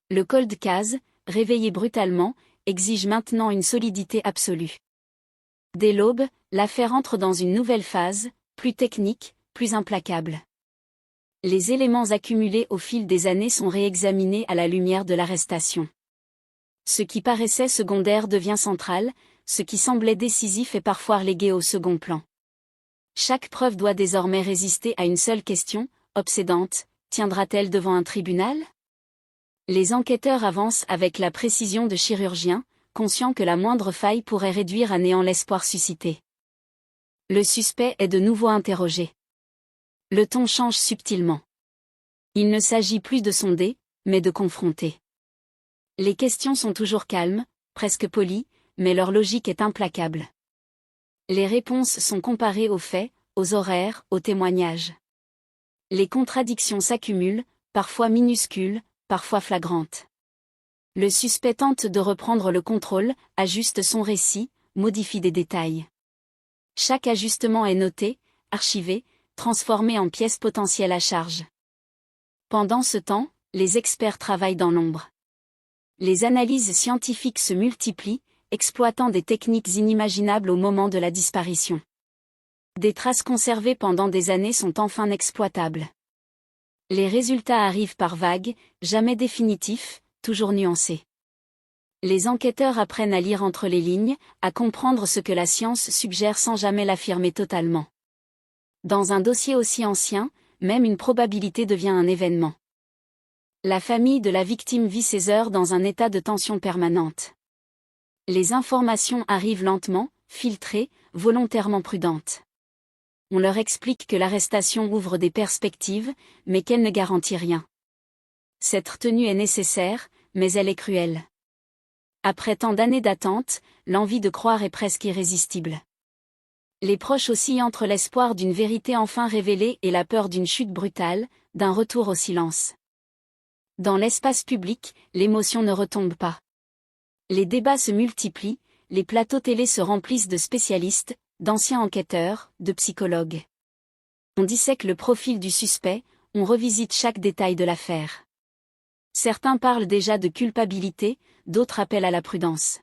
Le cold case, réveillé brutalement, exige maintenant une solidité absolue. Dès l'aube, l'affaire entre dans une nouvelle phase, plus technique, plus implacable. Les éléments accumulés au fil des années sont réexaminés à la lumière de l'arrestation. Ce qui paraissait secondaire devient central, ce qui semblait décisif est parfois relégué au second plan. Chaque preuve doit désormais résister à une seule question, obsédante, tiendra-t-elle devant un tribunal ? Les enquêteurs avancent avec la précision de chirurgiens, conscient que la moindre faille pourrait réduire à néant l'espoir suscité. Le suspect est de nouveau interrogé. Le ton change subtilement. Il ne s'agit plus de sonder, mais de confronter. Les questions sont toujours calmes, presque polies, mais leur logique est implacable. Les réponses sont comparées aux faits, aux horaires, aux témoignages. Les contradictions s'accumulent, parfois minuscules, parfois flagrantes. Le suspect tente de reprendre le contrôle, ajuste son récit, modifie des détails. Chaque ajustement est noté, archivé, transformé en pièces potentielles à charge. Pendant ce temps, les experts travaillent dans l'ombre. Les analyses scientifiques se multiplient, exploitant des techniques inimaginables au moment de la disparition. Des traces conservées pendant des années sont enfin exploitables. Les résultats arrivent par vagues, jamais définitifs, toujours nuancés. Les enquêteurs apprennent à lire entre les lignes, à comprendre ce que la science suggère sans jamais l'affirmer totalement. Dans un dossier aussi ancien, même une probabilité devient un événement. La famille de la victime vit ces heures dans un état de tension permanente. Les informations arrivent lentement, filtrées, volontairement prudentes. On leur explique que l'arrestation ouvre des perspectives, mais qu'elle ne garantit rien. Cette retenue est nécessaire, mais elle est cruelle. Après tant d'années d'attente, l'envie de croire est presque irrésistible. Les proches oscillent entre l'espoir d'une vérité enfin révélée et la peur d'une chute brutale, d'un retour au silence. Dans l'espace public, l'émotion ne retombe pas. Les débats se multiplient, les plateaux télé se remplissent de spécialistes, d'anciens enquêteurs, de psychologues. On dissèque le profil du suspect, on revisite chaque détail de l'affaire. Certains parlent déjà de culpabilité, d'autres appellent à la prudence.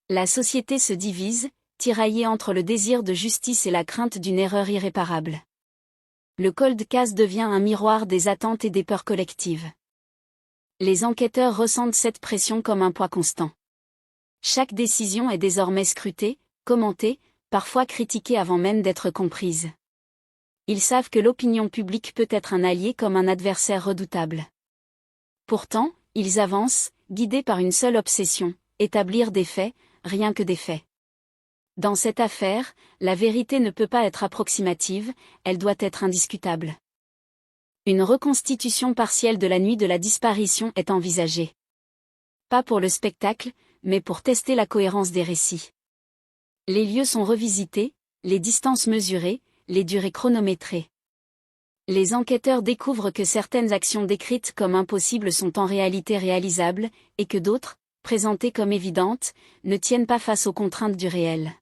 La société se divise, tiraillée entre le désir de justice et la crainte d'une erreur irréparable. Le cold case devient un miroir des attentes et des peurs collectives. Les enquêteurs ressentent cette pression comme un poids constant. Chaque décision est désormais scrutée, commentée, parfois critiquée avant même d'être comprise. Ils savent que l'opinion publique peut être un allié comme un adversaire redoutable. Pourtant, ils avancent, guidés par une seule obsession, établir des faits, rien que des faits. Dans cette affaire, la vérité ne peut pas être approximative, elle doit être indiscutable. Une reconstitution partielle de la nuit de la disparition est envisagée. Pas pour le spectacle, mais pour tester la cohérence des récits. Les lieux sont revisités, les distances mesurées, les durées chronométrées. Les enquêteurs découvrent que certaines actions décrites comme impossibles sont en réalité réalisables, et que d'autres, présentées comme évidentes, ne tiennent pas face aux contraintes du réel.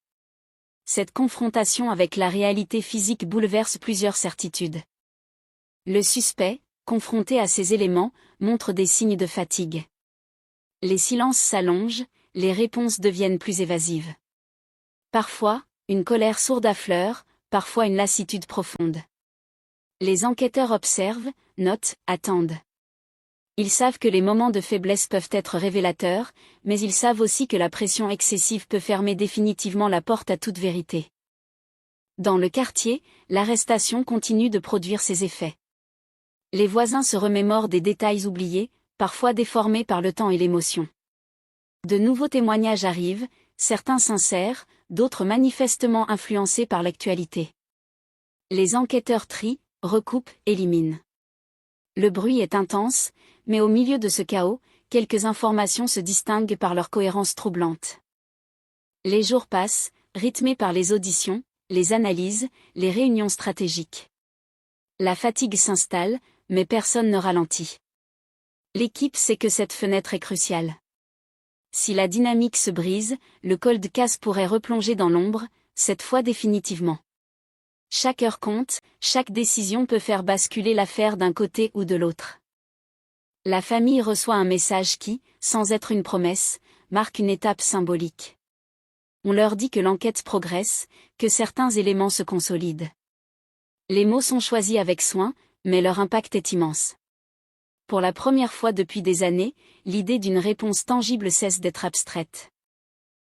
Cette confrontation avec la réalité physique bouleverse plusieurs certitudes. Le suspect, confronté à ces éléments, montre des signes de fatigue. Les silences s'allongent, les réponses deviennent plus évasives. Parfois, une colère sourde affleure, parfois une lassitude profonde. Les enquêteurs observent, notent, attendent. Ils savent que les moments de faiblesse peuvent être révélateurs, mais ils savent aussi que la pression excessive peut fermer définitivement la porte à toute vérité. Dans le quartier, l'arrestation continue de produire ses effets. Les voisins se remémorent des détails oubliés, parfois déformés par le temps et l'émotion. De nouveaux témoignages arrivent, certains sincères, d'autres manifestement influencés par l'actualité. Les enquêteurs trient, recoupent, éliminent. Le bruit est intense, mais au milieu de ce chaos, quelques informations se distinguent par leur cohérence troublante. Les jours passent, rythmés par les auditions, les analyses, les réunions stratégiques. La fatigue s'installe, mais personne ne ralentit. L'équipe sait que cette fenêtre est cruciale. Si la dynamique se brise, le cold case pourrait replonger dans l'ombre, cette fois définitivement. Chaque heure compte, chaque décision peut faire basculer l'affaire d'un côté ou de l'autre. La famille reçoit un message qui, sans être une promesse, marque une étape symbolique. On leur dit que l'enquête progresse, que certains éléments se consolident. Les mots sont choisis avec soin, mais leur impact est immense. Pour la première fois depuis des années, l'idée d'une réponse tangible cesse d'être abstraite.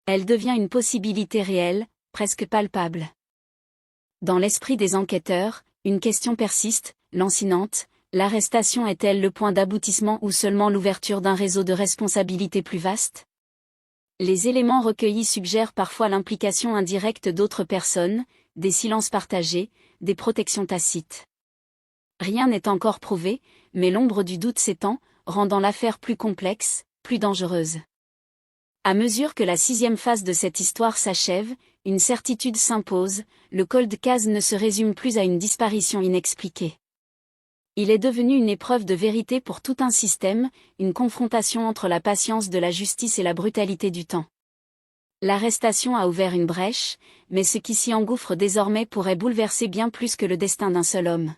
Elle devient une possibilité réelle, presque palpable. Dans l'esprit des enquêteurs, une question persiste, lancinante: l'arrestation est-elle le point d'aboutissement ou seulement l'ouverture d'un réseau de responsabilités plus vaste ? Les éléments recueillis suggèrent parfois l'implication indirecte d'autres personnes, des silences partagés, des protections tacites. Rien n'est encore prouvé, mais l'ombre du doute s'étend, rendant l'affaire plus complexe, plus dangereuse. À mesure que la 6e phase de cette histoire s'achève, une certitude s'impose, le cold case ne se résume plus à une disparition inexpliquée. Il est devenu une épreuve de vérité pour tout un système, une confrontation entre la patience de la justice et la brutalité du temps. L'arrestation a ouvert une brèche, mais ce qui s'y engouffre désormais pourrait bouleverser bien plus que le destin d'un seul homme.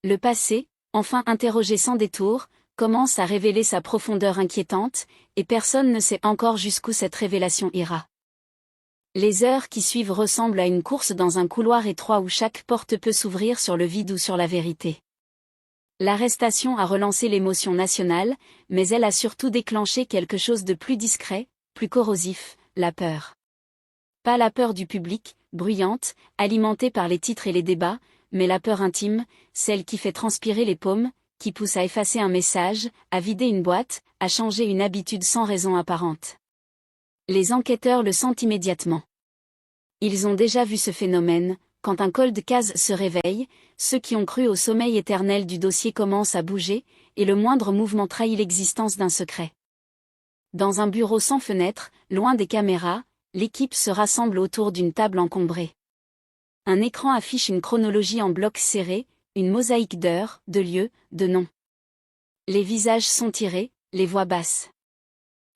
Le passé, enfin interrogé sans détour, commence à révéler sa profondeur inquiétante, et personne ne sait encore jusqu'où cette révélation ira. Les heures qui suivent ressemblent à une course dans un couloir étroit où chaque porte peut s'ouvrir sur le vide ou sur la vérité. L'arrestation a relancé l'émotion nationale, mais elle a surtout déclenché quelque chose de plus discret, plus corrosif, la peur. Pas la peur du public, bruyante, alimentée par les titres et les débats, mais la peur intime, celle qui fait transpirer les paumes, qui pousse à effacer un message, à vider une boîte, à changer une habitude sans raison apparente. Les enquêteurs le sentent immédiatement. Ils ont déjà vu ce phénomène, quand un cold case se réveille, ceux qui ont cru au sommeil éternel du dossier commencent à bouger, et le moindre mouvement trahit l'existence d'un secret. Dans un bureau sans fenêtre, loin des caméras, l'équipe se rassemble autour d'une table encombrée. Un écran affiche une chronologie en blocs serrés, une mosaïque d'heures, de lieux, de noms. Les visages sont tirés, les voix basses.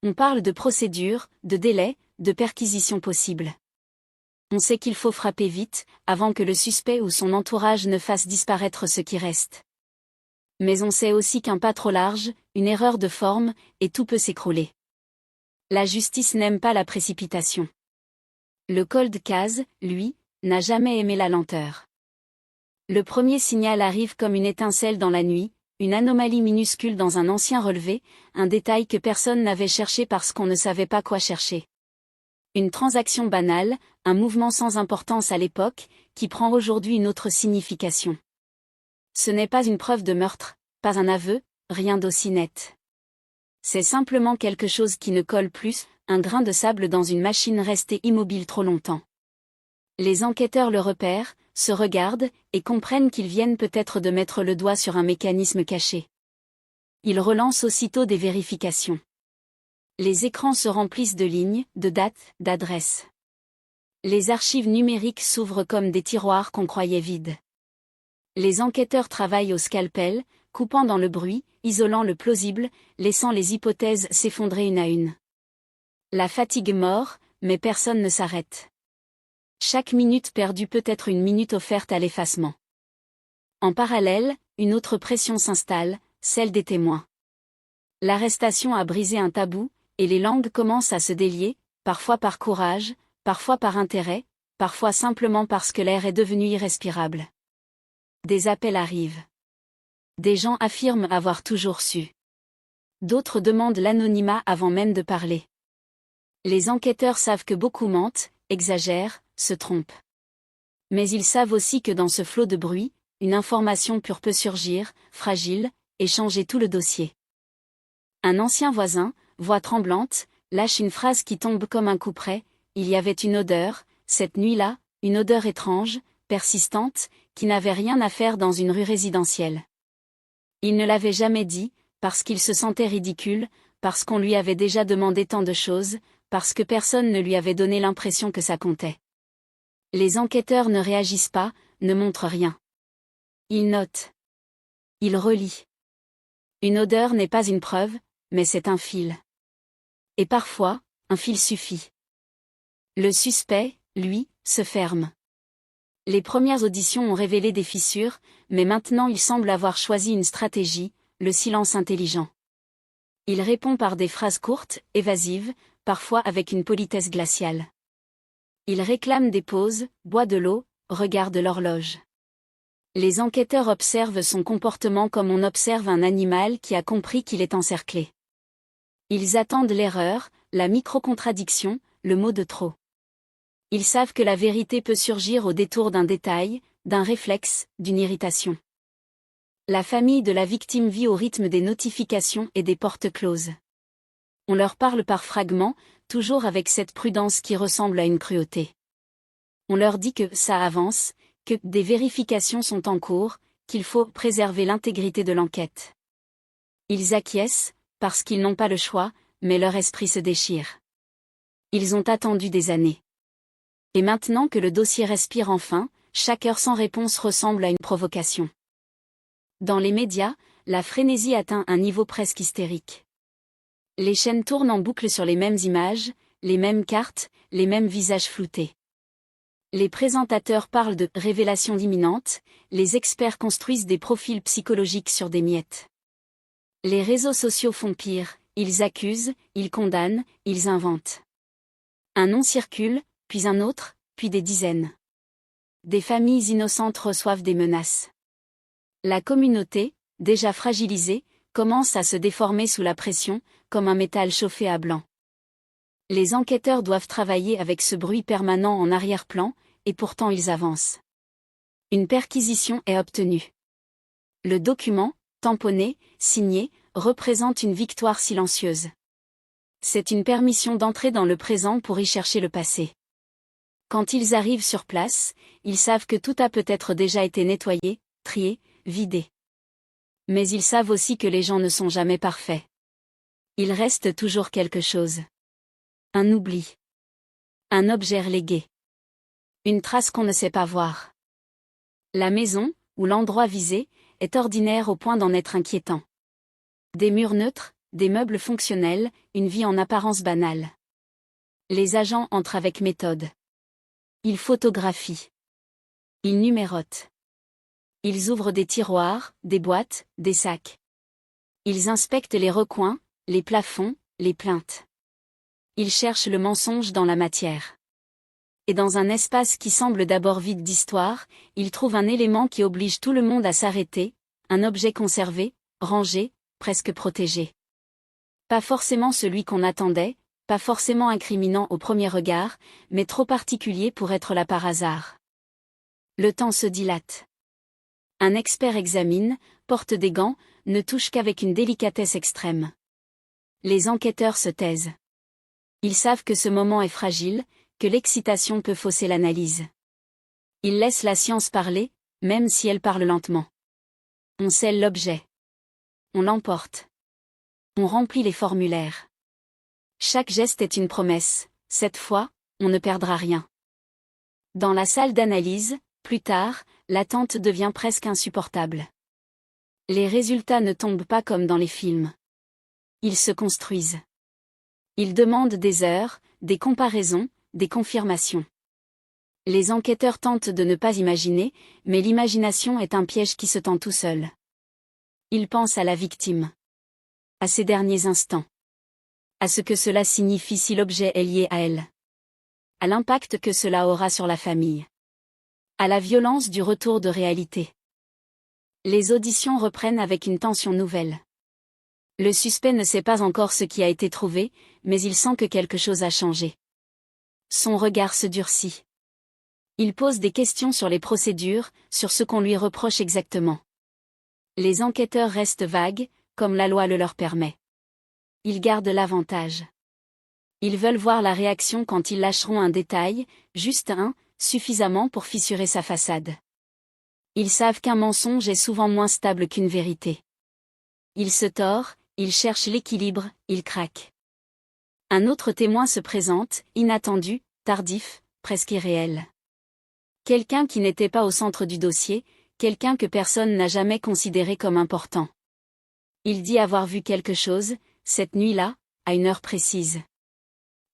On parle de procédures, de délais, de perquisitions possibles. On sait qu'il faut frapper vite, avant que le suspect ou son entourage ne fasse disparaître ce qui reste. Mais on sait aussi qu'un pas trop large, une erreur de forme, et tout peut s'écrouler. La justice n'aime pas la précipitation. Le cold case, lui, n'a jamais aimé la lenteur. Le premier signal arrive comme une étincelle dans la nuit, une anomalie minuscule dans un ancien relevé, un détail que personne n'avait cherché parce qu'on ne savait pas quoi chercher. Une transaction banale, un mouvement sans importance à l'époque, qui prend aujourd'hui une autre signification. Ce n'est pas une preuve de meurtre, pas un aveu, rien d'aussi net. C'est simplement quelque chose qui ne colle plus, un grain de sable dans une machine restée immobile trop longtemps. Les enquêteurs le repèrent, se regardent, et comprennent qu'ils viennent peut-être de mettre le doigt sur un mécanisme caché. Ils relancent aussitôt des vérifications. Les écrans se remplissent de lignes, de dates, d'adresses. Les archives numériques s'ouvrent comme des tiroirs qu'on croyait vides. Les enquêteurs travaillent au scalpel, coupant dans le bruit, isolant le plausible, laissant les hypothèses s'effondrer une à une. La fatigue mord, mais personne ne s'arrête. Chaque minute perdue peut être une minute offerte à l'effacement. En parallèle, une autre pression s'installe, celle des témoins. L'arrestation a brisé un tabou, et les langues commencent à se délier, parfois par courage, parfois par intérêt, parfois simplement parce que l'air est devenu irrespirable. Des appels arrivent. Des gens affirment avoir toujours su. D'autres demandent l'anonymat avant même de parler. Les enquêteurs savent que beaucoup mentent, exagèrent, se trompent. Mais ils savent aussi que dans ce flot de bruit, une information pure peut surgir, fragile, et changer tout le dossier. Un ancien voisin, voix tremblante, lâche une phrase qui tombe comme un coup près. Il y avait une odeur, cette nuit-là, une odeur étrange, persistante, qui n'avait rien à faire dans une rue résidentielle. Il ne l'avait jamais dit, parce qu'il se sentait ridicule, parce qu'on lui avait déjà demandé tant de choses, parce que personne ne lui avait donné l'impression que ça comptait. Les enquêteurs ne réagissent pas, ne montrent rien. Ils notent. Ils relient. Une odeur n'est pas une preuve, mais c'est un fil. Et parfois, un fil suffit. Le suspect, lui, se ferme. Les premières auditions ont révélé des fissures, mais maintenant il semble avoir choisi une stratégie, le silence intelligent. Il répond par des phrases courtes, évasives, parfois avec une politesse glaciale. Il réclame des pauses, boit de l'eau, regarde l'horloge. Les enquêteurs observent son comportement comme on observe un animal qui a compris qu'il est encerclé. Ils attendent l'erreur, la micro-contradiction, le mot de trop. Ils savent que la vérité peut surgir au détour d'un détail, d'un réflexe, d'une irritation. La famille de la victime vit au rythme des notifications et des portes closes. On leur parle par fragments, toujours avec cette prudence qui ressemble à une cruauté. On leur dit que ça avance, que des vérifications sont en cours, qu'il faut préserver l'intégrité de l'enquête. Ils acquiescent, parce qu'ils n'ont pas le choix, mais leur esprit se déchire. Ils ont attendu des années. Et maintenant que le dossier respire enfin, chaque heure sans réponse ressemble à une provocation. Dans les médias, la frénésie atteint un niveau presque hystérique. Les chaînes tournent en boucle sur les mêmes images, les mêmes cartes, les mêmes visages floutés. Les présentateurs parlent de « révélations imminentes », les experts construisent des profils psychologiques sur des miettes. Les réseaux sociaux font pire, ils accusent, ils condamnent, ils inventent. Un nom circule, puis un autre, puis des dizaines. Des familles innocentes reçoivent des menaces. La communauté, déjà fragilisée, commence à se déformer sous la pression, comme un métal chauffé à blanc. Les enquêteurs doivent travailler avec ce bruit permanent en arrière-plan, et pourtant ils avancent. Une perquisition est obtenue. Le document, tamponné, signé, représente une victoire silencieuse. C'est une permission d'entrer dans le présent pour y chercher le passé. Quand ils arrivent sur place, ils savent que tout a peut-être déjà été nettoyé, trié, vidé. Mais ils savent aussi que les gens ne sont jamais parfaits. Il reste toujours quelque chose. Un oubli. Un objet relégué. Une trace qu'on ne sait pas voir. La maison, ou l'endroit visé, est ordinaire au point d'en être inquiétant. Des murs neutres, des meubles fonctionnels, une vie en apparence banale. Les agents entrent avec méthode. Ils photographient. Ils numérotent. Ils ouvrent des tiroirs, des boîtes, des sacs. Ils inspectent les recoins, les plafonds, les plaintes. Ils cherchent le mensonge dans la matière. Et dans un espace qui semble d'abord vide d'histoire, ils trouvent un élément qui oblige tout le monde à s'arrêter, un objet conservé, rangé, presque protégé. Pas forcément celui qu'on attendait, pas forcément incriminant au premier regard, mais trop particulier pour être là par hasard. Le temps se dilate. Un expert examine, porte des gants, ne touche qu'avec une délicatesse extrême. Les enquêteurs se taisent. Ils savent que ce moment est fragile, que l'excitation peut fausser l'analyse. Ils laissent la science parler, même si elle parle lentement. On scelle l'objet. On l'emporte. On remplit les formulaires. Chaque geste est une promesse, cette fois, on ne perdra rien. Dans la salle d'analyse, plus tard, l'attente devient presque insupportable. Les résultats ne tombent pas comme dans les films. Ils se construisent. Ils demandent des heures, des comparaisons, des confirmations. Les enquêteurs tentent de ne pas imaginer, mais l'imagination est un piège qui se tend tout seul. Ils pensent à la victime. À ses derniers instants. À ce que cela signifie si l'objet est lié à elle. À l'impact que cela aura sur la famille. À la violence du retour de réalité. Les auditions reprennent avec une tension nouvelle. Le suspect ne sait pas encore ce qui a été trouvé, mais il sent que quelque chose a changé. Son regard se durcit. Il pose des questions sur les procédures, sur ce qu'on lui reproche exactement. Les enquêteurs restent vagues, comme la loi le leur permet. Ils gardent l'avantage. Ils veulent voir la réaction quand ils lâcheront un détail, juste un, suffisamment pour fissurer sa façade. Ils savent qu'un mensonge est souvent moins stable qu'une vérité. Ils se tordent, ils cherchent l'équilibre, ils craquent. Un autre témoin se présente, inattendu, tardif, presque irréel. Quelqu'un qui n'était pas au centre du dossier, quelqu'un que personne n'a jamais considéré comme important. Il dit avoir vu quelque chose, cette nuit-là, à une heure précise.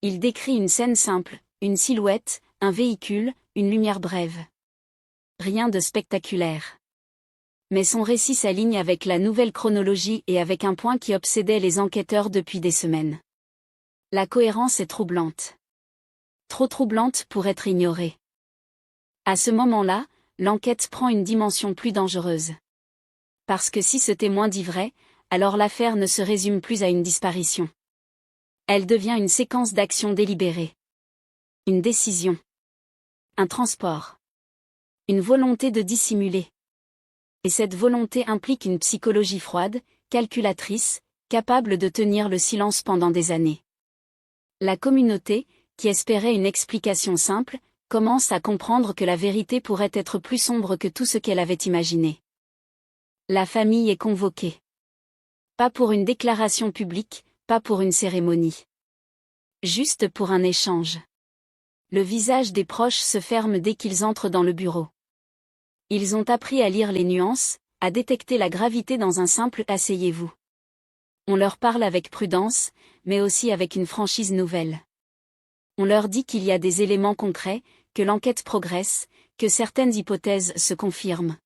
Il décrit une scène simple, une silhouette, un véhicule, une lumière brève. Rien de spectaculaire. Mais son récit s'aligne avec la nouvelle chronologie et avec un point qui obsédait les enquêteurs depuis des semaines. La cohérence est troublante. Trop troublante pour être ignorée. À ce moment-là, l'enquête prend une dimension plus dangereuse. Parce que si ce témoin dit vrai, alors l'affaire ne se résume plus à une disparition. Elle devient une séquence d'actions délibérées. Une décision. Un transport. Une volonté de dissimuler. Et cette volonté implique une psychologie froide, calculatrice, capable de tenir le silence pendant des années. La communauté, qui espérait une explication simple, commence à comprendre que la vérité pourrait être plus sombre que tout ce qu'elle avait imaginé. La famille est convoquée. Pas pour une déclaration publique, pas pour une cérémonie. Juste pour un échange. Le visage des proches se ferme dès qu'ils entrent dans le bureau. Ils ont appris à lire les nuances, à détecter la gravité dans un simple « asseyez-vous ». On leur parle avec prudence, mais aussi avec une franchise nouvelle. On leur dit qu'il y a des éléments concrets, que l'enquête progresse, que certaines hypothèses se confirment.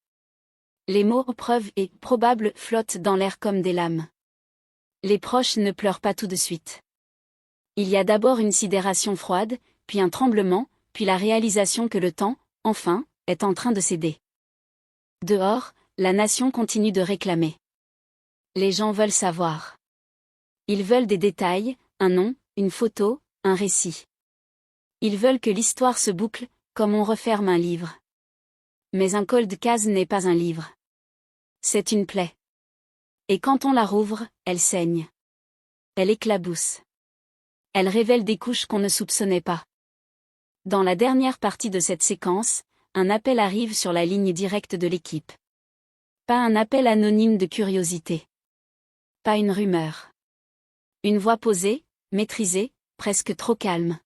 Les mots « preuve » et « probable » flottent dans l'air comme des lames. Les proches ne pleurent pas tout de suite. Il y a d'abord une sidération froide, puis un tremblement, puis la réalisation que le temps, enfin, est en train de céder. Dehors, la nation continue de réclamer. Les gens veulent savoir. Ils veulent des détails, un nom, une photo, un récit. Ils veulent que l'histoire se boucle, comme on referme un livre. Mais un cold case n'est pas un livre. C'est une plaie. Et quand on la rouvre, elle saigne. Elle éclabousse. Elle révèle des couches qu'on ne soupçonnait pas. Dans la dernière partie de cette séquence, un appel arrive sur la ligne directe de l'équipe. Pas un appel anonyme de curiosité. Pas une rumeur. Une voix posée, maîtrisée, presque trop calme.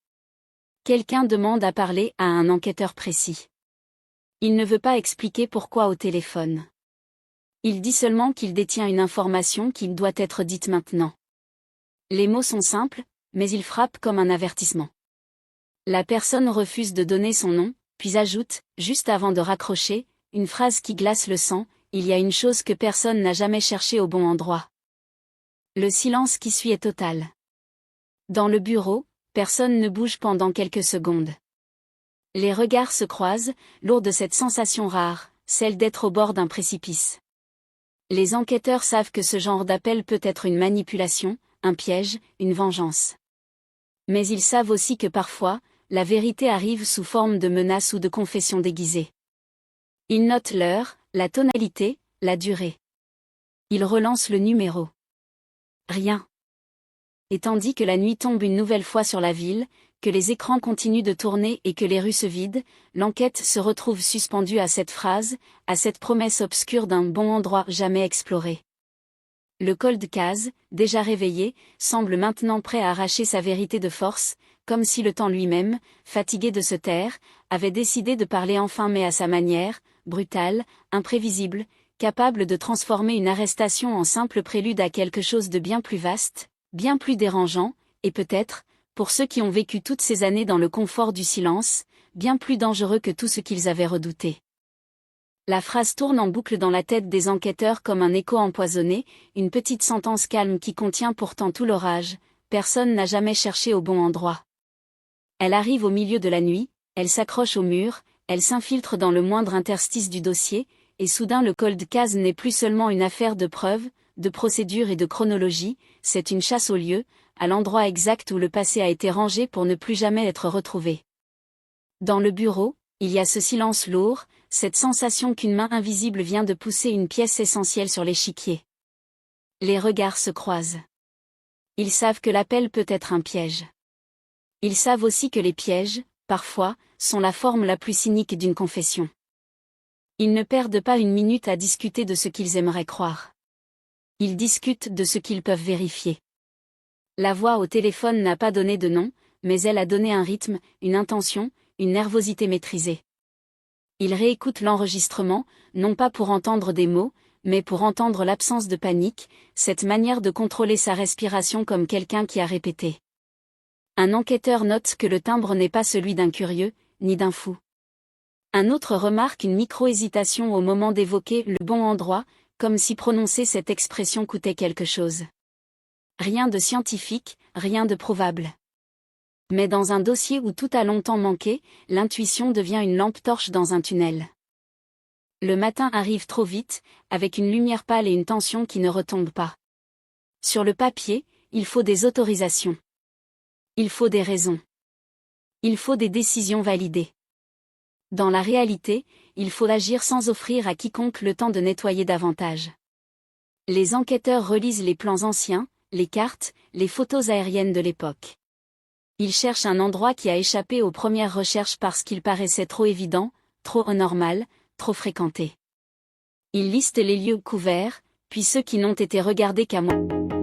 Quelqu'un demande à parler à un enquêteur précis. Il ne veut pas expliquer pourquoi au téléphone. Il dit seulement qu'il détient une information qui doit être dite maintenant. Les mots sont simples, mais ils frappent comme un avertissement. La personne refuse de donner son nom, puis ajoute, juste avant de raccrocher, une phrase qui glace le sang, il y a une chose que personne n'a jamais cherchée au bon endroit. Le silence qui suit est total. Dans le bureau, personne ne bouge pendant quelques secondes. Les regards se croisent, lourds de cette sensation rare, celle d'être au bord d'un précipice. Les enquêteurs savent que ce genre d'appel peut être une manipulation, un piège, une vengeance. Mais ils savent aussi que parfois, la vérité arrive sous forme de menaces ou de confessions déguisées. Ils notent l'heure, la tonalité, la durée. Ils relancent le numéro. Rien. Et tandis que la nuit tombe une nouvelle fois sur la ville, que les écrans continuent de tourner et que les rues se vident, l'enquête se retrouve suspendue à cette phrase, à cette promesse obscure d'un bon endroit jamais exploré. Le cold case, déjà réveillé, semble maintenant prêt à arracher sa vérité de force, comme si le temps lui-même, fatigué de se taire, avait décidé de parler enfin mais à sa manière, brutale, imprévisible, capable de transformer une arrestation en simple prélude à quelque chose de bien plus vaste, bien plus dérangeant, et peut-être, pour ceux qui ont vécu toutes ces années dans le confort du silence, bien plus dangereux que tout ce qu'ils avaient redouté. La phrase tourne en boucle dans la tête des enquêteurs comme un écho empoisonné, une petite sentence calme qui contient pourtant tout l'orage, personne n'a jamais cherché au bon endroit. Elle arrive au milieu de la nuit, elle s'accroche au mur, elle s'infiltre dans le moindre interstice du dossier, et soudain le cold case n'est plus seulement une affaire de preuves, de procédure et de chronologie, c'est une chasse au lieu, à l'endroit exact où le passé a été rangé pour ne plus jamais être retrouvé. Dans le bureau, il y a ce silence lourd, cette sensation qu'une main invisible vient de pousser une pièce essentielle sur l'échiquier. Les regards se croisent. Ils savent que l'appel peut être un piège. Ils savent aussi que les pièges, parfois, sont la forme la plus cynique d'une confession. Ils ne perdent pas une minute à discuter de ce qu'ils aimeraient croire. Ils discutent de ce qu'ils peuvent vérifier. La voix au téléphone n'a pas donné de nom, mais elle a donné un rythme, une intention, une nervosité maîtrisée. Ils réécoutent l'enregistrement, non pas pour entendre des mots, mais pour entendre l'absence de panique, cette manière de contrôler sa respiration comme quelqu'un qui a répété. Un enquêteur note que le timbre n'est pas celui d'un curieux, ni d'un fou. Un autre remarque une micro-hésitation au moment d'évoquer le bon endroit, comme si prononcer cette expression coûtait quelque chose. Rien de scientifique, rien de prouvable. Mais dans un dossier où tout a longtemps manqué, l'intuition devient une lampe torche dans un tunnel. Le matin arrive trop vite, avec une lumière pâle et une tension qui ne retombe pas. Sur le papier, il faut des autorisations. Il faut des raisons. Il faut des décisions validées. Dans la réalité, il faut agir sans offrir à quiconque le temps de nettoyer davantage. Les enquêteurs relisent les plans anciens, les cartes, les photos aériennes de l'époque. Il cherche un endroit qui a échappé aux premières recherches parce qu'il paraissait trop évident, trop anormal, trop fréquenté. Il liste les lieux couverts, puis ceux qui n'ont été regardés qu'à moitié.